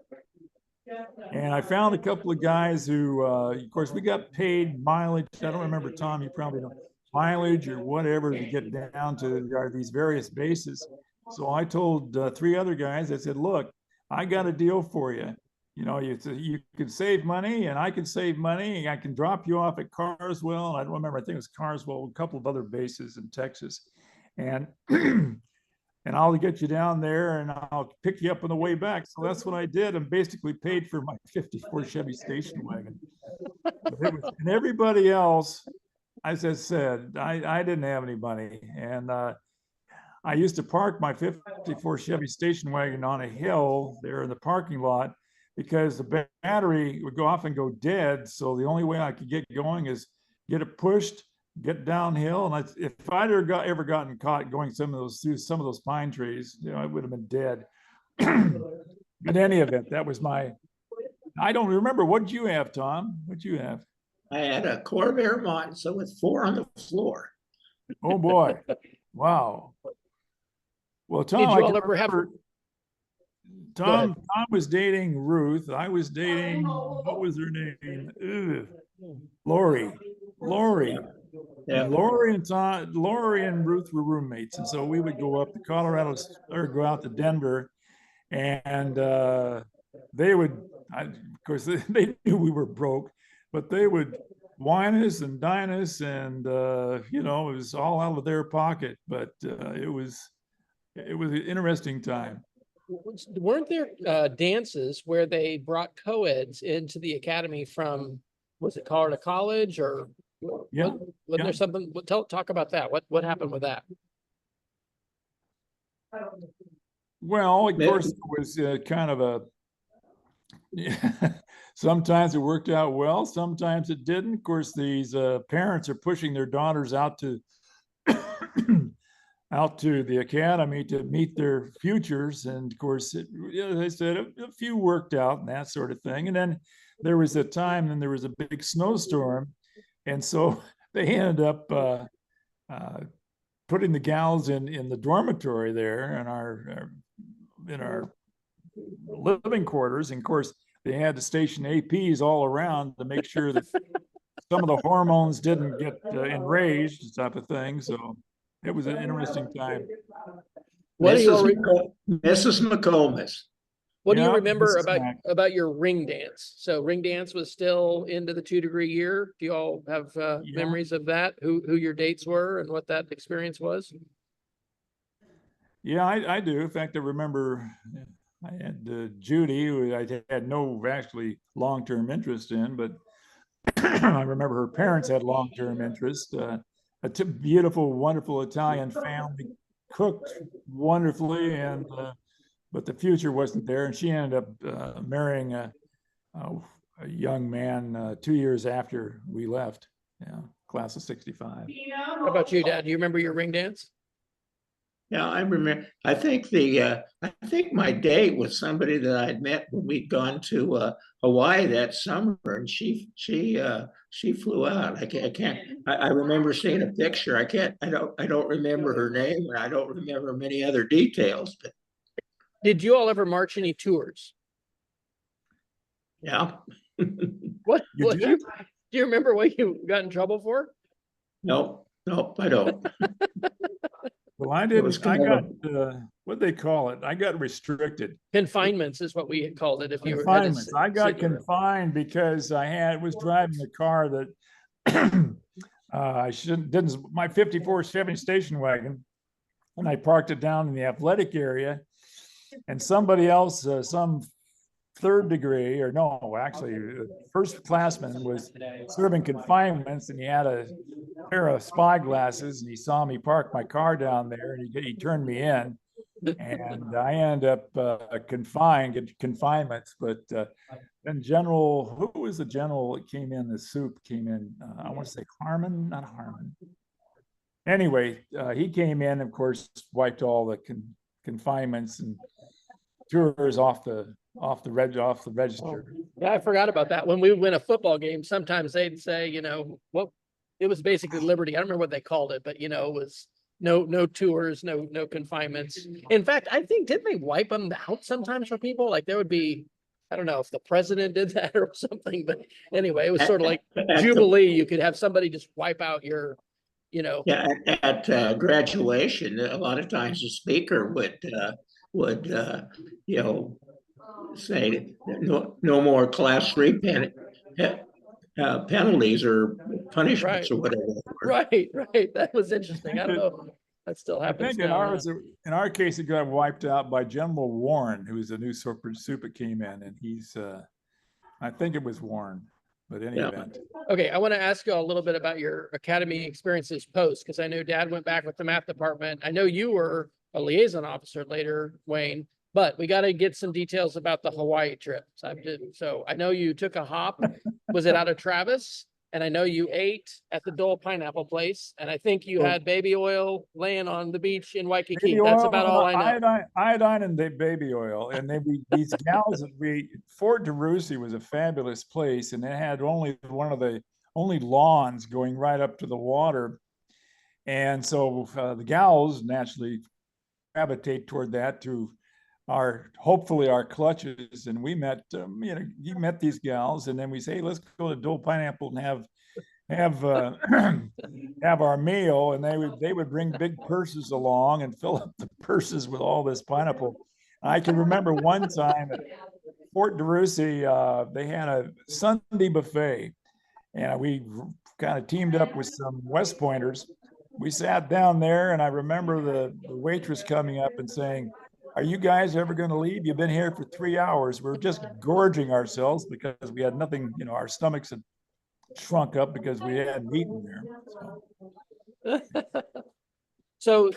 C: And I found a couple of guys who, of course, we got paid mileage. I don't remember, Tom, you probably don't, mileage or whatever to get down to these various bases. So I told three other guys, I said, look, I got a deal for you. You know, you can save money and I can save money. I can drop you off at Carswell. I don't remember, I think it was Carswell, a couple of other bases in Texas. And and I'll get you down there and I'll pick you up on the way back. So that's what I did, and basically paid for my 54 Chevy station wagon. And everybody else, as I said, I didn't have any money. And I used to park my 54 Chevy station wagon on a hill there in the parking lot because the battery would go off and go dead. So the only way I could get going is get it pushed, get downhill. And if I'd ever gotten caught going through some of those pine trees, you know, I would have been dead. In any event, that was I don't remember. What did you have, Tom? What did you have?
B: I had a Corvair Monza with 4 on the floor.
C: Oh boy. Wow. Well, Tom,
A: Did you all ever have?
C: Tom was dating Ruth. I was dating, what was her name? Lori.
B: Yeah.
C: Lori and Ruth were roommates, and so we would go up to Colorado or go out to Denver, and they would, of course, they knew we were broke, but they would wine us and dine us, and you know, it was all out of their pocket. But it was an interesting time.
A: Weren't there dances where they brought co-eds into the academy from, was it Colorado College or?
C: Yeah.
A: Wasn't there something? Talk about that. What happened with that?
C: Well, of course, it was kind of sometimes it worked out well, sometimes it didn't. Of course, these parents are pushing their daughters out to the academy to meet their futures, and of course, as I said, a few worked out and that sort of thing. And then there was a time, and there was a big snowstorm. And so they ended up putting the gals in the dormitory there in our living quarters. And of course, they had to station APs all around to make sure that some of the hormones didn't get enraged, type of thing. So it was an interesting time.
A: What do you
B: Mrs. McComas.
A: What do you
C: Yeah,
A: remember
C: Mrs. Mack.
A: about your ring dance? So ring dance was still into the 2-degree year. Do you all have
C: Yeah.
A: memories of that? Who your dates were and what that experience was?
C: Yeah, I do. In fact, I remember I had Judy, who I had no actually long-term interest in, but I remember her parents had long-term interest. Beautiful, wonderful Italian family, cooked wonderfully, and but the future wasn't there. And she ended up marrying a young man 2 years after we left. Yeah, class of '65.
A: How about you, Dad? Do you remember your ring dance?
B: Yeah, I remember. I think my date was somebody that I'd met when we'd gone to Hawaii that summer, and she flew out. I remember seeing a picture. I don't remember her name, and I don't remember many other details. But
A: Did you all ever march any tours?
B: yeah,
C: You
A: Do you remember what you got in trouble for?
B: nope, I don't.
C: Well, I
B: It was
C: didn't. I
B: kind
C: got
B: of
C: what they call it. I got restricted.
A: Confinements is what we called it. If you had to
C: Confinements. I got
A: sit your-
C: confined because I was driving a car that I didn't. My '54 Chevy station wagon, and I parked it down in the athletic area, and somebody else, some third degree, or no, actually, first classman was serving confinements, and he had a pair of spy glasses, and he saw me park my car down there, and he turned me in, and I ended up confinements. But then General, who was the general that came in? The soup came in. I want to say Harmon, not Harmon. Anyway, he came in, of course, wiped all the confinements and tours off the register.
A: Yeah, I forgot about that. When we win a football game, sometimes they'd say, what it was basically liberty. I don't remember what they called it, but it was no tours, no confinements. In fact, I think didn't they wipe them out sometimes for people? Like there would be, I don't know if the president did that or something, but anyway, it was sort of like Jubilee. You could have somebody just wipe out your,
B: Yeah, at graduation, a lot of times the speaker would say no more class 3 penalties or punishments or whatever.
A: Right. That was interesting. I don't know if that still
C: I
A: happens
C: think in
A: now.
C: in our case, it got wiped out by General Warren, who was a new super came in, and he's I think it was Warren, but in any event.
A: Okay, I want to ask you a little bit about your academy experiences post, because I know Dad went back with the math department. I know you were a liaison officer later, Wayne, but we got to get some details about the Hawaii trip. So I know you took a hop. Was it out of Travis? And I know you ate at the Dole Pineapple Place, and I think you had baby oil laying on the beach in Waikiki. That's about all I know.
C: Iodine and baby oil, and these gals that Fort DeRussy was a fabulous place, and it had only one of the only lawns going right up to the water, and so the gals naturally gravitate toward that through hopefully our clutches, and we met you met these gals, and then we say, hey, let's go to Dole Pineapple and have our meal, and they would bring big purses along and fill up the purses with all this pineapple. I can remember one time at Fort DeRussy, they had a Sunday buffet, and we kind of teamed up with some West Pointers. We sat down there, and I remember the waitress coming up and saying, are you guys ever going to leave? You've been here for 3 hours. We're just gorging ourselves because we had nothing, our stomachs had shrunk up because we hadn't eaten there.
A: So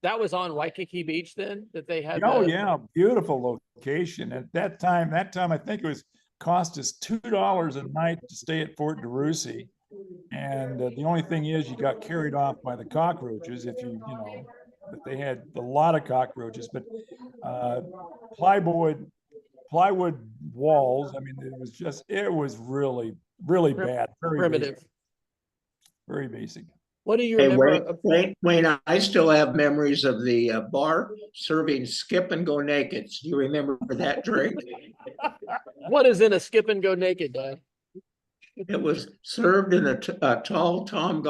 A: that was on Waikiki Beach then that they had.
C: Oh yeah, beautiful location. At that time I think it was cost us $2 a night to stay at Fort DeRussy. And the only thing is you got carried off by the cockroaches if but they had a lot of cockroaches, but plywood walls. I mean, it was really, really bad. Very
A: primitive.
C: Basic. Very basic.
A: What do you
B: Hey,
A: remember?
B: Wayne, I still have memories of the bar serving skip and go naked. Do you remember that drink?
A: What is in a skip and go naked, Dad?
B: It was served in a tall Tom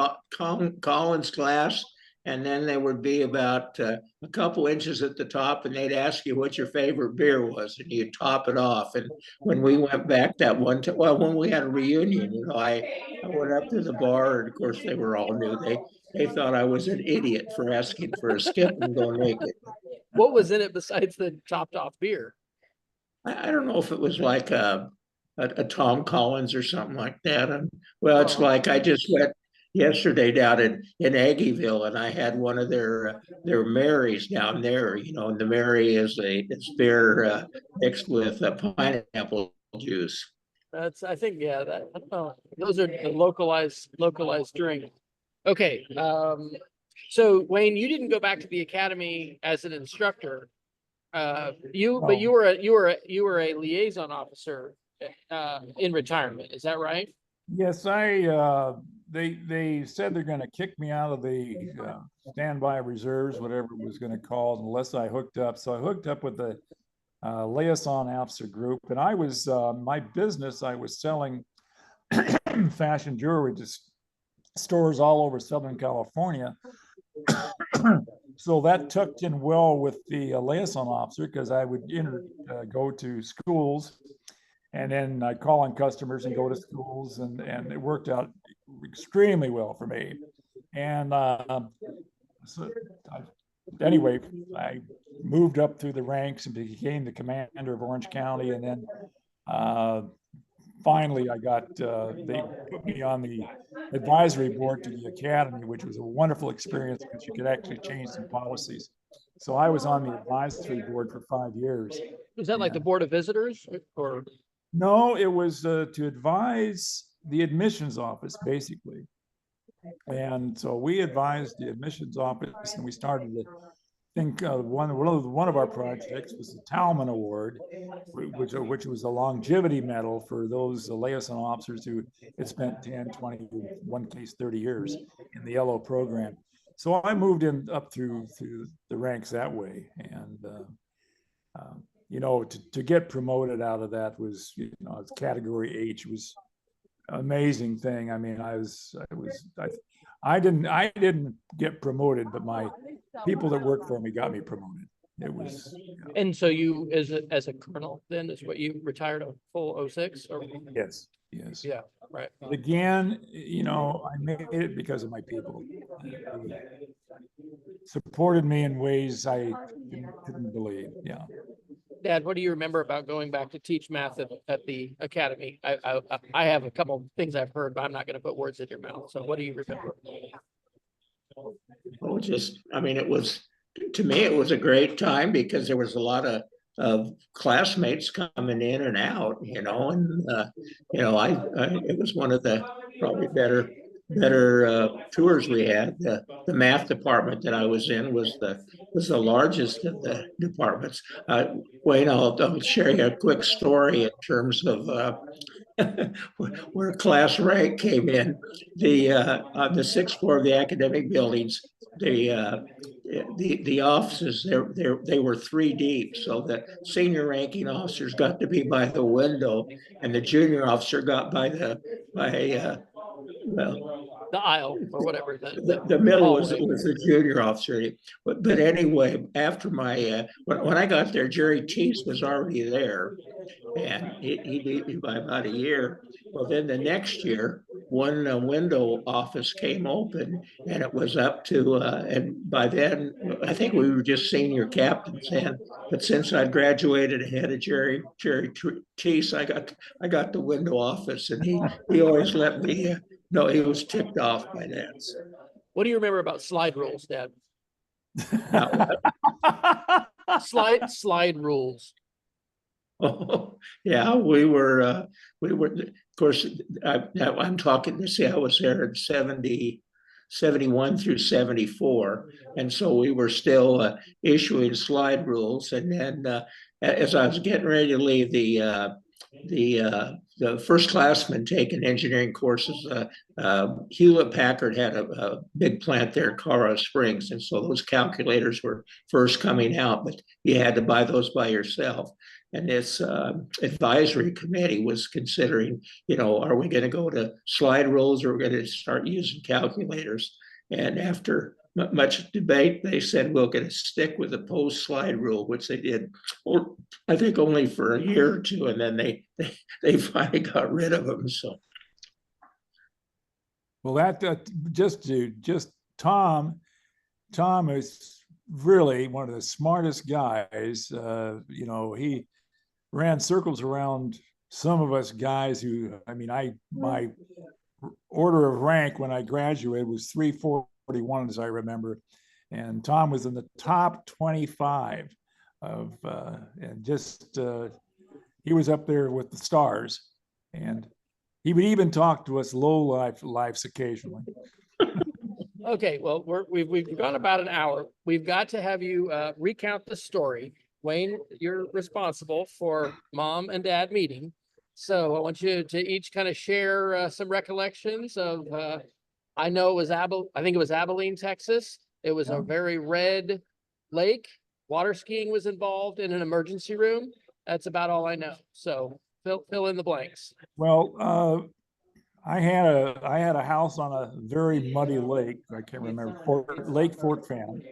B: Collins glass, and then there would be about a couple inches at the top, and they'd ask you what your favorite beer was, and you'd top it off. And when we went back that one time, well, when we had a reunion, I went up to the bar, and of course they were all new. They thought I was an idiot for asking for a skip and go naked.
A: What was in it besides the topped off beer?
B: I don't know if it was like a Tom Collins or something like that. And well, it's like I just went yesterday down in Aggieville, and I had one of their Marys down there. And the Mary is it's beer mixed with pineapple juice.
A: I think, yeah, those are the localized drink. Okay. So Wayne, you didn't go back to the academy as an instructor. But you were a liaison officer in retirement. Is that right?
C: Yes, they said they're going to kick me out of the standby reserves, whatever it was going to call, unless I hooked up. So I hooked up with the liaison officer group, and I was my business. I was selling fashion jewelry to stores all over Southern California. So that tucked in well with the liaison officer, because I would go to schools, and then I'd call on customers and go to schools, and it worked out extremely well for me. And anyway, I moved up through the ranks and became the commander of Orange County, and then finally I got they put me on the advisory board to the academy, which was a wonderful experience because you could actually change some policies. So I was on the advisory board for 5 years.
A: Was that like the board of visitors, or?
C: No, it was to advise the admissions office, basically. And so we advised the admissions office, and we started to think one of our projects was the Talman Award, which was a longevity medal for those liaison officers who had spent 10, 20, one case 30 years in the LO program. So I moved in up through the ranks that way, and to get promoted out of that was, it's category H, was an amazing thing. I mean, I didn't get promoted, but my people that worked for me got me promoted. It was.
A: And so you, as a colonel, then is what you retired a full 06? Or?
C: Yes.
A: Yeah, right.
C: But again, I made it because of my people. Supported me in ways I couldn't believe. Yeah.
A: Dad, what do you remember about going back to teach math at the academy? I have a couple of things I've heard, but I'm not going to put words in your mouth. So what do you remember?
B: Well, to me, it was a great time because there was a lot of classmates coming in and out, and it was one of the probably better tours we had. The math department that I was in was the largest of the departments. Wayne, I'll share you a quick story in terms of where class rank came in. On the sixth floor of the academic buildings, the offices they were 3 deep, so the senior ranking officers got to be by the window, and the junior officer got by the
A: aisle or whatever.
B: The middle was the junior officer. But anyway, after my when I got there, Jerry Teese was already there, and he beat me by about a year. Well, then the next year, one window office came open, and it was up to and by then I think we were just senior captains then. But since I graduated ahead of Jerry Teese, I got the window office, and he always let me. No, he was ticked off by that. So.
A: What do you remember about slide rules, Dad? slide rules.
B: Oh, yeah, we were, of course, I'm talking to see, I was there in 71 through 74. And so we were still issuing slide rules. And then as I was getting ready to leave, the first classmen taking engineering courses, Hewlett Packard had a big plant there in Colorado Springs. And so those calculators were first coming out, but you had to buy those by yourself. And this advisory committee was considering, are we going to go to slide rules, or we're going to start using calculators? And after much debate, they said, we're going to stick with the post slide rule, which they did, or I think only for a year or two, and then they finally got rid of them. So,
C: well, just Tom is really one of the smartest guys. He ran circles around some of us guys who, I mean, my order of rank when I graduated was 341, as I remember, and Tom was in the top 25 of, and just he was up there with the stars, and he would even talk to us low lifes occasionally.
A: Okay, well, we've gone about an hour. We've got to have you recount the story. Wayne, you're responsible for mom and dad meeting. So I want you to each kind of share some recollections of, I know it was I think it was Abilene, Texas. It was a very red lake. Water skiing was involved in an emergency room. That's about all I know. So fill in the blanks.
C: Well, I had a house on a very muddy lake. I can't remember, Lake Fort Fan.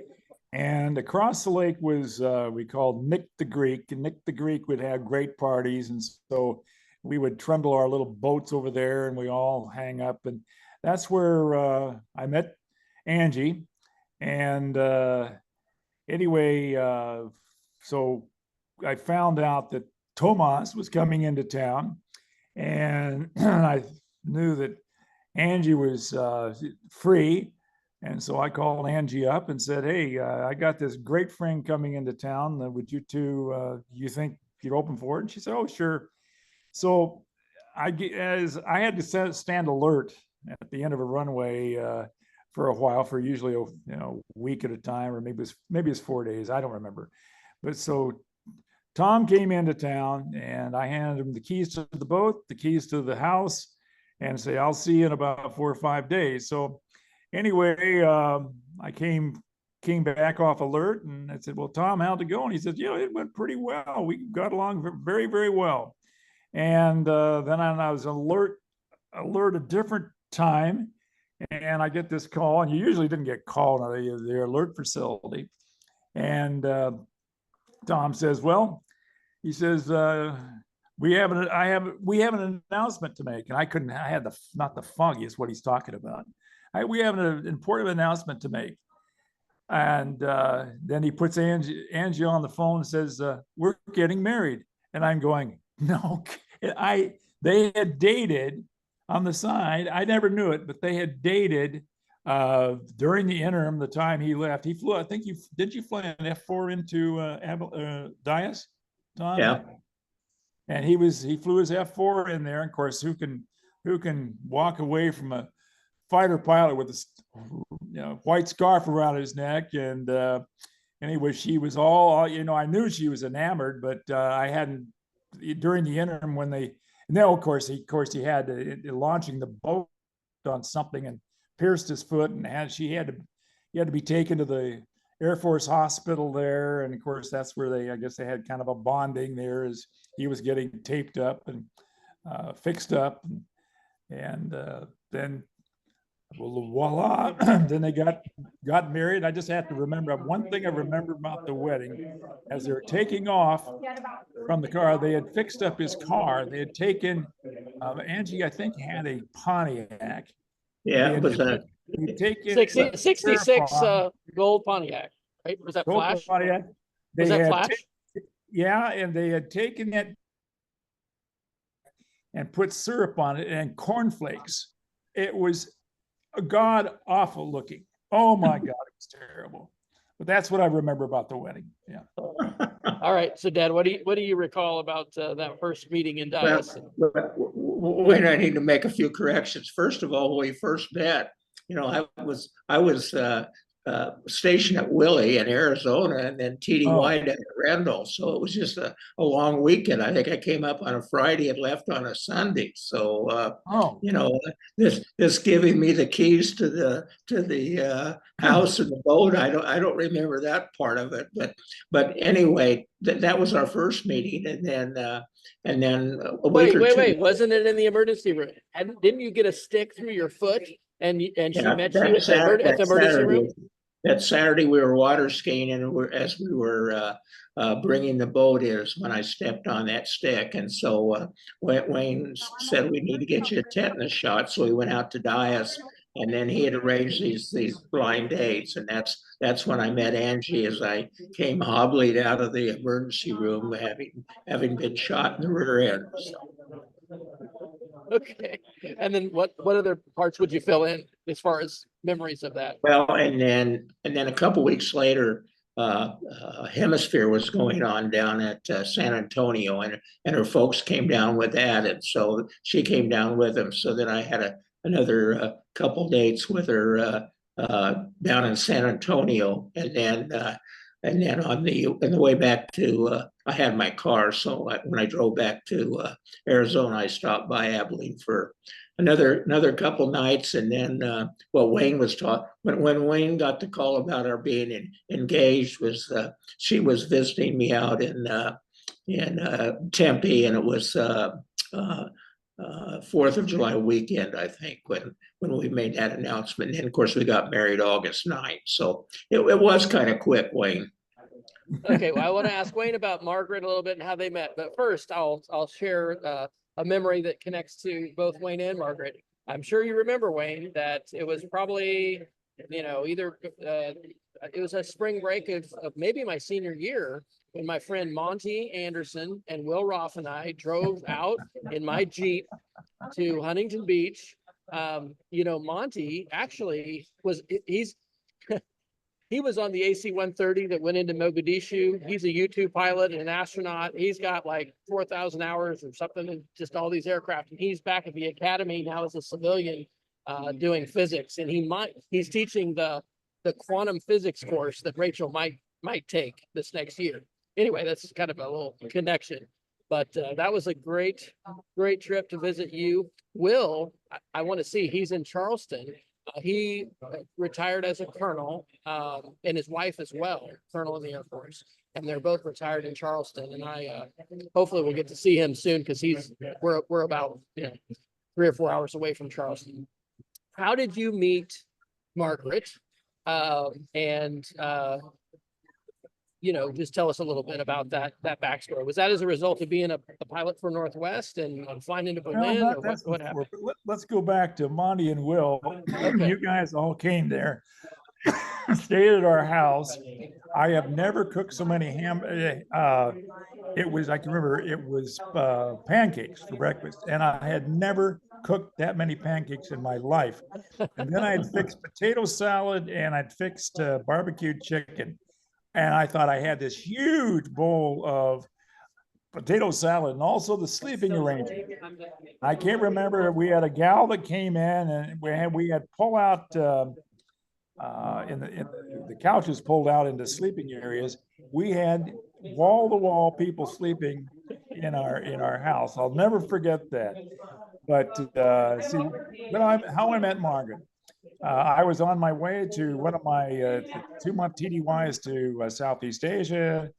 C: And across the lake was, we called Nick the Greek, and Nick the Greek would have great parties. And so we would trundle our little boats over there and we all hang up. And that's where I met Angie. And anyway, so I found out that Tomas was coming into town, and I knew that Angie was free. And so I called Angie up and said, hey, I got this great friend coming into town. Would you two, you think you'd open for it? And she said, oh, sure. So I had to stand alert at the end of a runway for a while, for usually a week at a time, or maybe it's 4 days. I don't remember. But so Tom came into town and I handed him the keys to the boat, the keys to the house, and say, I'll see you in about 4 or 5 days. So anyway, I came back off alert, and I said, well, Tom, how'd it go? And he said, it went pretty well. We got along very, very well. And then I was alert a different time, and I get this call, and you usually didn't get called on the alert facility. And Tom says, well, he says, we have an announcement to make. And I had not the foggiest what he's talking about. We have an important announcement to make. And then he puts Angie on the phone and says, we're getting married. And I'm going, no, they had dated on the side. I never knew it, but they had dated during the interim, the time he left. He flew, I think did you fly an F4 into Dias, Tom?
B: Yeah.
C: And he flew his F4 in there. And of course, who can walk away from a fighter pilot with a white scarf around his neck? And anyway, she was all, I knew she was enamored, but I hadn't, during the interim when and then of course he had launching the boat on something and pierced his foot, and he had to be taken to the Air Force hospital there. And of course, that's where I guess they had kind of a bonding there, as he was getting taped up and fixed up. And then voila, then they got married. I just have to remember one thing I remember about the wedding. As they were taking off from the car, they had fixed up his car. They had taken, Angie, I think, had a Pontiac.
B: Yeah, it was a
A: 66 gold Pontiac, right? Was that Flash?
C: Pontiac.
A: Was that Flash?
C: Yeah, and they had taken it and put syrup on it and cornflakes. It was god awful looking. Oh my God, it was terrible. But that's what I remember about the wedding. Yeah.
A: All right. So, Dad, what do you recall about that first meeting in Dallas?
B: When I need to make a few corrections. First of all, when we first met, I was stationed at Willie in Arizona, and then TDY at Randall. So it was just a long weekend. I think I came up on a Friday and left on a Sunday. So this giving me the keys to the house and the boat. I don't remember that part of it. But anyway, that was our first meeting, and then a week or two.
A: Wait! Wasn't it in the emergency room? Didn't you get a stick through your foot? And she met you at the emergency room?
B: that Saturday we were water skiing, and as we were bringing the boat in is when I stepped on that stick. And so Wayne said, we need to get you a tetanus shot. So we went out to Dias, and then he had arranged these blind dates. And that's when I met Angie as I came hobbling out of the emergency room, having been shot in the rear end. So.
A: Okay. And then what other parts would you fill in as far as memories of that?
B: Well, and then a couple weeks later, Hemisphere was going on down at San Antonio, and her folks came down with that, and so she came down with them. So then I had another couple dates with her down in San Antonio, and then on the way back to I had my car, so when I drove back to Arizona, I stopped by Abilene for another couple nights, and then Wayne was taught when Wayne got the call about our being engaged was she was visiting me out in Tempe, and it was 4th of July weekend, I think, when we made that announcement. And then, of course, we got married August 9th, so it was kind of quick, Wayne.
A: Okay, well, I want to ask Wayne about Margaret a little bit and how they met, but first I'll share a memory that connects to both Wayne and Margaret. I'm sure you remember, Wayne, that it was probably, either it was a spring break of maybe my senior year when my friend Monty Anderson and Will Roth and I drove out in my Jeep to Huntington Beach. Monty actually he was on the AC-130 that went into Mogadishu. He's a U-2 pilot and an astronaut. He's got like 4,000 hours or something in just all these aircraft. And he's back at the academy now as a civilian doing physics. And he's teaching the quantum physics course that Rachel might take this next year. Anyway, that's kind of a little connection. But that was a great trip to visit you. Will, I want to see, he's in Charleston. He retired as a colonel, and his wife as well, colonel in the Air Force, and they're both retired in Charleston. And I hopefully we'll get to see him soon because we're about 3 or 4 hours away from Charleston. How did you meet Margaret? Just tell us a little bit about that backstory. Was that as a result of being a pilot for Northwest and flying into Berlin?
C: No,
A: or what happened?
C: Let's go back to Monty and Will.
A: Okay.
C: You guys all came there, stayed at our house. I have never cooked so many I can remember it was pancakes for breakfast, and I had never cooked that many pancakes in my life. And then I had fixed potato salad, and I'd fixed barbecued chicken. And I thought I had this huge bowl of potato salad and also the sleeping arrangement. I can't remember. We had a gal that came in, and we had pull out the couches pulled out into sleeping areas. We had wall to wall people sleeping in our house. I'll never forget that. But how I met Margaret. I was on my way to one of my 2-month TDYs to Southeast Asia,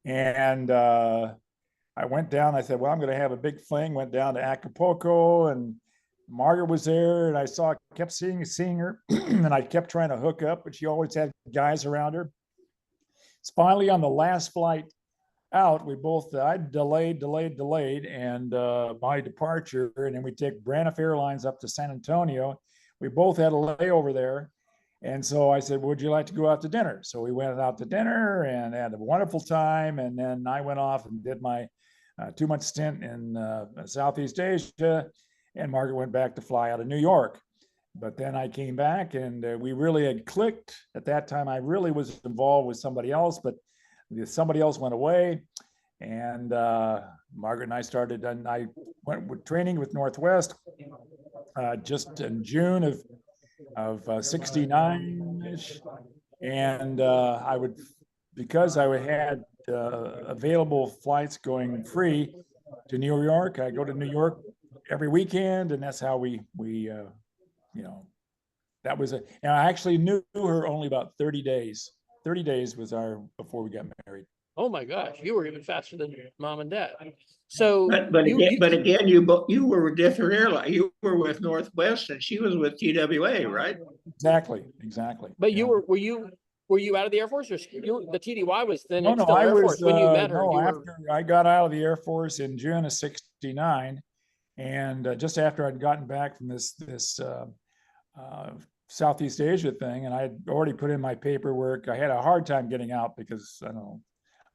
C: and I went down. I said, well, I'm going to have a big fling. Went down to Acapulco, and Margaret was there, and I kept seeing her, and I kept trying to hook up, but she always had guys around her. It's finally on the last flight out, I delayed, and my departure, and then we take Braniff Airlines up to San Antonio. We both had a layover there. And so I said, would you like to go out to dinner? So we went out to dinner and had a wonderful time. And then I went off and did my 2-month stint in Southeast Asia. And Margaret went back to fly out of New York. But then I came back, and we really had clicked. At that time, I really was involved with somebody else, but somebody else went away. And Margaret and I started, and I went with training with Northwest just in June of 69-ish. And because I had available flights going free to New York, I go to New York every weekend, and that's how that was and I actually knew her only about 30 days. 30 days was before we got married.
A: Oh my gosh, you were even faster than mom and dad. So,
B: but again, you were with different airline. You were with Northwest, and she was with TWA, right?
C: Exactly.
A: But were you were you out of the Air Force, or the TDY was then
C: No, no,
A: still
C: I
A: Air
C: was,
A: Force when you met her?
C: no,
A: You were,
C: after I got out of the Air Force in June of '69, and just after I'd gotten back from this Southeast Asia thing, and I had already put in my paperwork. I had a hard time getting out because I don't know,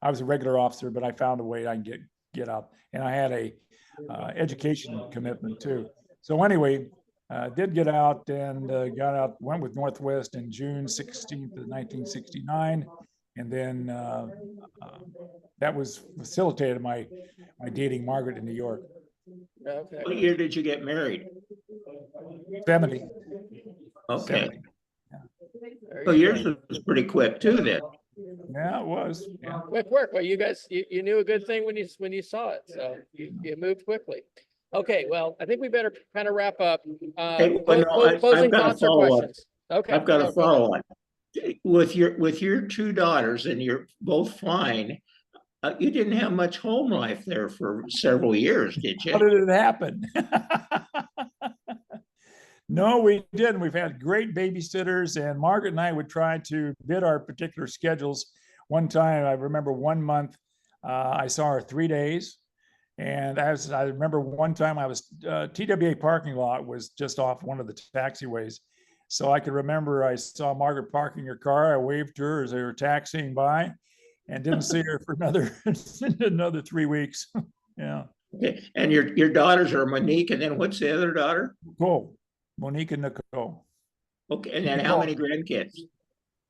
C: I was a regular officer, but I found a way I can get out, and I had a education commitment too. So anyway, did get out and got out, went with Northwest in June 16th of 1969. And then that was facilitated my dating Margaret in New York.
A: okay.
B: What year did you get married?
C: 70.
B: Okay.
C: 70.
A: Very
B: So yours
A: good.
B: was pretty quick too then.
C: Yeah, it was. Yeah.
A: Quick work. Well, you guys, you knew a good thing when you saw it, so you moved quickly. Okay, well, I think we better kind of wrap up.
B: Hey, well, no,
A: Closing
B: I've got a
A: thoughts or
B: follow-up.
A: questions? Okay.
B: I've got
A: go
B: a
A: ahead.
B: follow on. With your two daughters and you're both flying, you didn't have much home life there for several years, did
C: How
B: you?
C: did it happen? No, we didn't. We've had great babysitters, and Margaret and I would try to bid our particular schedules. One time, I remember 1 month, I saw her 3 days. And as I remember one time I was, TWA parking lot was just off one of the taxiways. So I could remember I saw Margaret parking her car. I waved to her as they were taxiing by and didn't see her for another 3 weeks. Yeah.
B: Okay. And your daughters are Monique, and then what's the other daughter?
C: Cool. Monique and Nicole.
B: Okay. And then how many grandkids?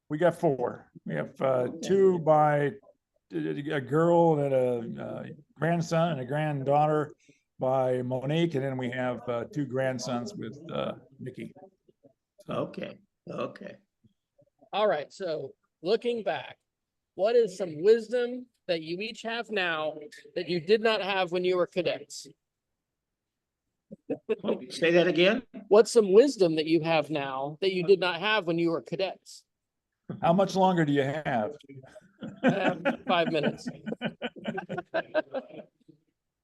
C: We got 4. We have 2 by a girl and a grandson and a granddaughter by Monique, and then we have 2 grandsons with Nikki.
B: Okay. Okay.
A: All right. So looking back, what is some wisdom that you each have now that you did not have when you were cadets?
B: Oh, say that again.
A: What's some wisdom that you have now that you did not have when you were cadets?
C: How much longer do you have?
A: 5 minutes.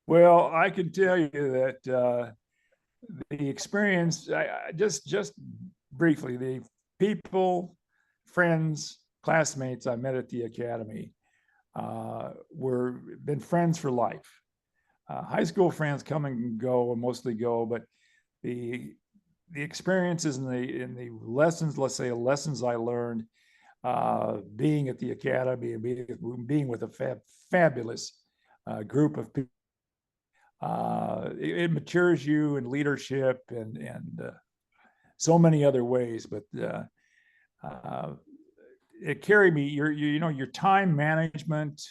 C: Well, I can tell you that the experience, just briefly, the people, friends, classmates I met at the academy were been friends for life. High school friends come and go, and mostly go, but the experiences and the lessons, let's say lessons I learned being at the academy and being with a fabulous group of people. It matures you in leadership and so many other ways, but it carried me. Your time management.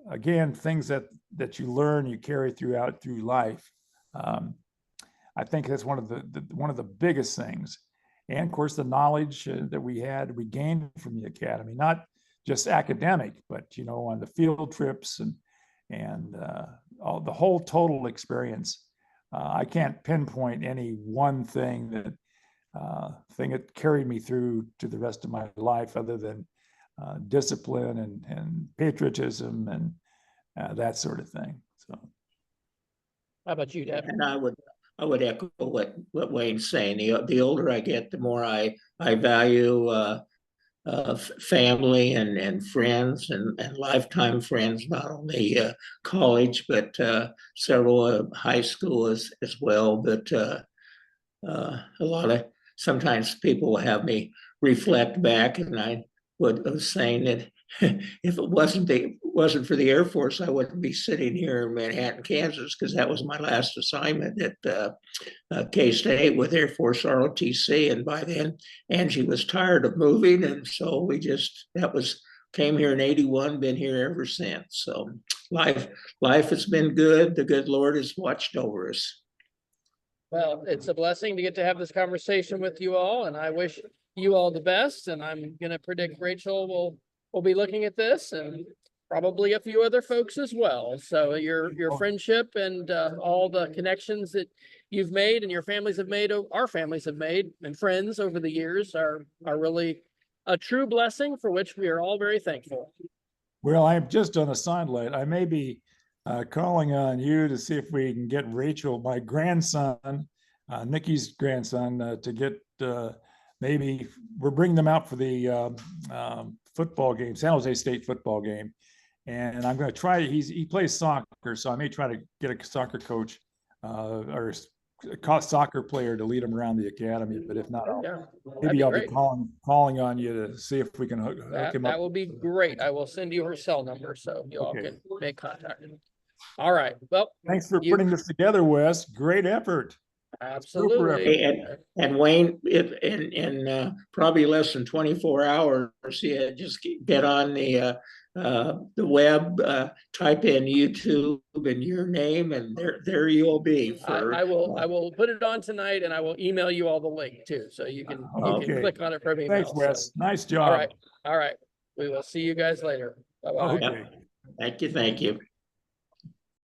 C: Again, things that you learn, you carry through life. I think that's one of the biggest things. And of course, the knowledge that we gained from the academy, not just academic, but on the field trips and all the whole total experience. I can't pinpoint any one thing that carried me through to the rest of my life, other than discipline and patriotism and that sort of thing. So,
A: How about you, Deb?
B: And I would echo what Wayne's saying. The older I get, the more I value family and friends and lifetime friends, not only college, but several high school as well. But a lot of sometimes people will have me reflect back, and I was saying that if it wasn't for the Air Force, I wouldn't be sitting here in Manhattan, Kansas, because that was my last assignment at K-State with Air Force ROTC. And by then, Angie was tired of moving, and so came here in '81, been here ever since. So life has been good. The good Lord has watched over us.
A: Well, it's a blessing to get to have this conversation with you all, and I wish you all the best. And I'm going to predict Rachel will be looking at this, and probably a few other folks as well. So your friendship and all the connections that you've made and your families have made, our families have made, and friends over the years are really a true blessing for which we are all very thankful.
C: well, I've just done a sidelight. I may be calling on you to see if we can get Rachel, my grandson, Nikki's grandson, to get maybe we're bringing them out for the football game, San Jose State football game. And I'm going to try, he plays soccer, so I may try to get a soccer coach or a soccer player to lead him around the academy. But if not, maybe I'll be calling on you to see if we can hook him up.
A: That will be great. I will send you her cell number so you all can make contact. All right. Well,
C: thanks for putting this together, Wes. Great effort.
A: Absolutely.
B: And Wayne, in probably less than 24 hours, just get on the web, type in YouTube and your name, and there you'll be.
A: I will put it on tonight, and I will email you all the link too, so you can click on it from email.
C: Thanks, Wes.
A: So.
C: Nice job.
A: All right. We will see you guys later. Bye-bye.
C: Okay.
B: Thank you.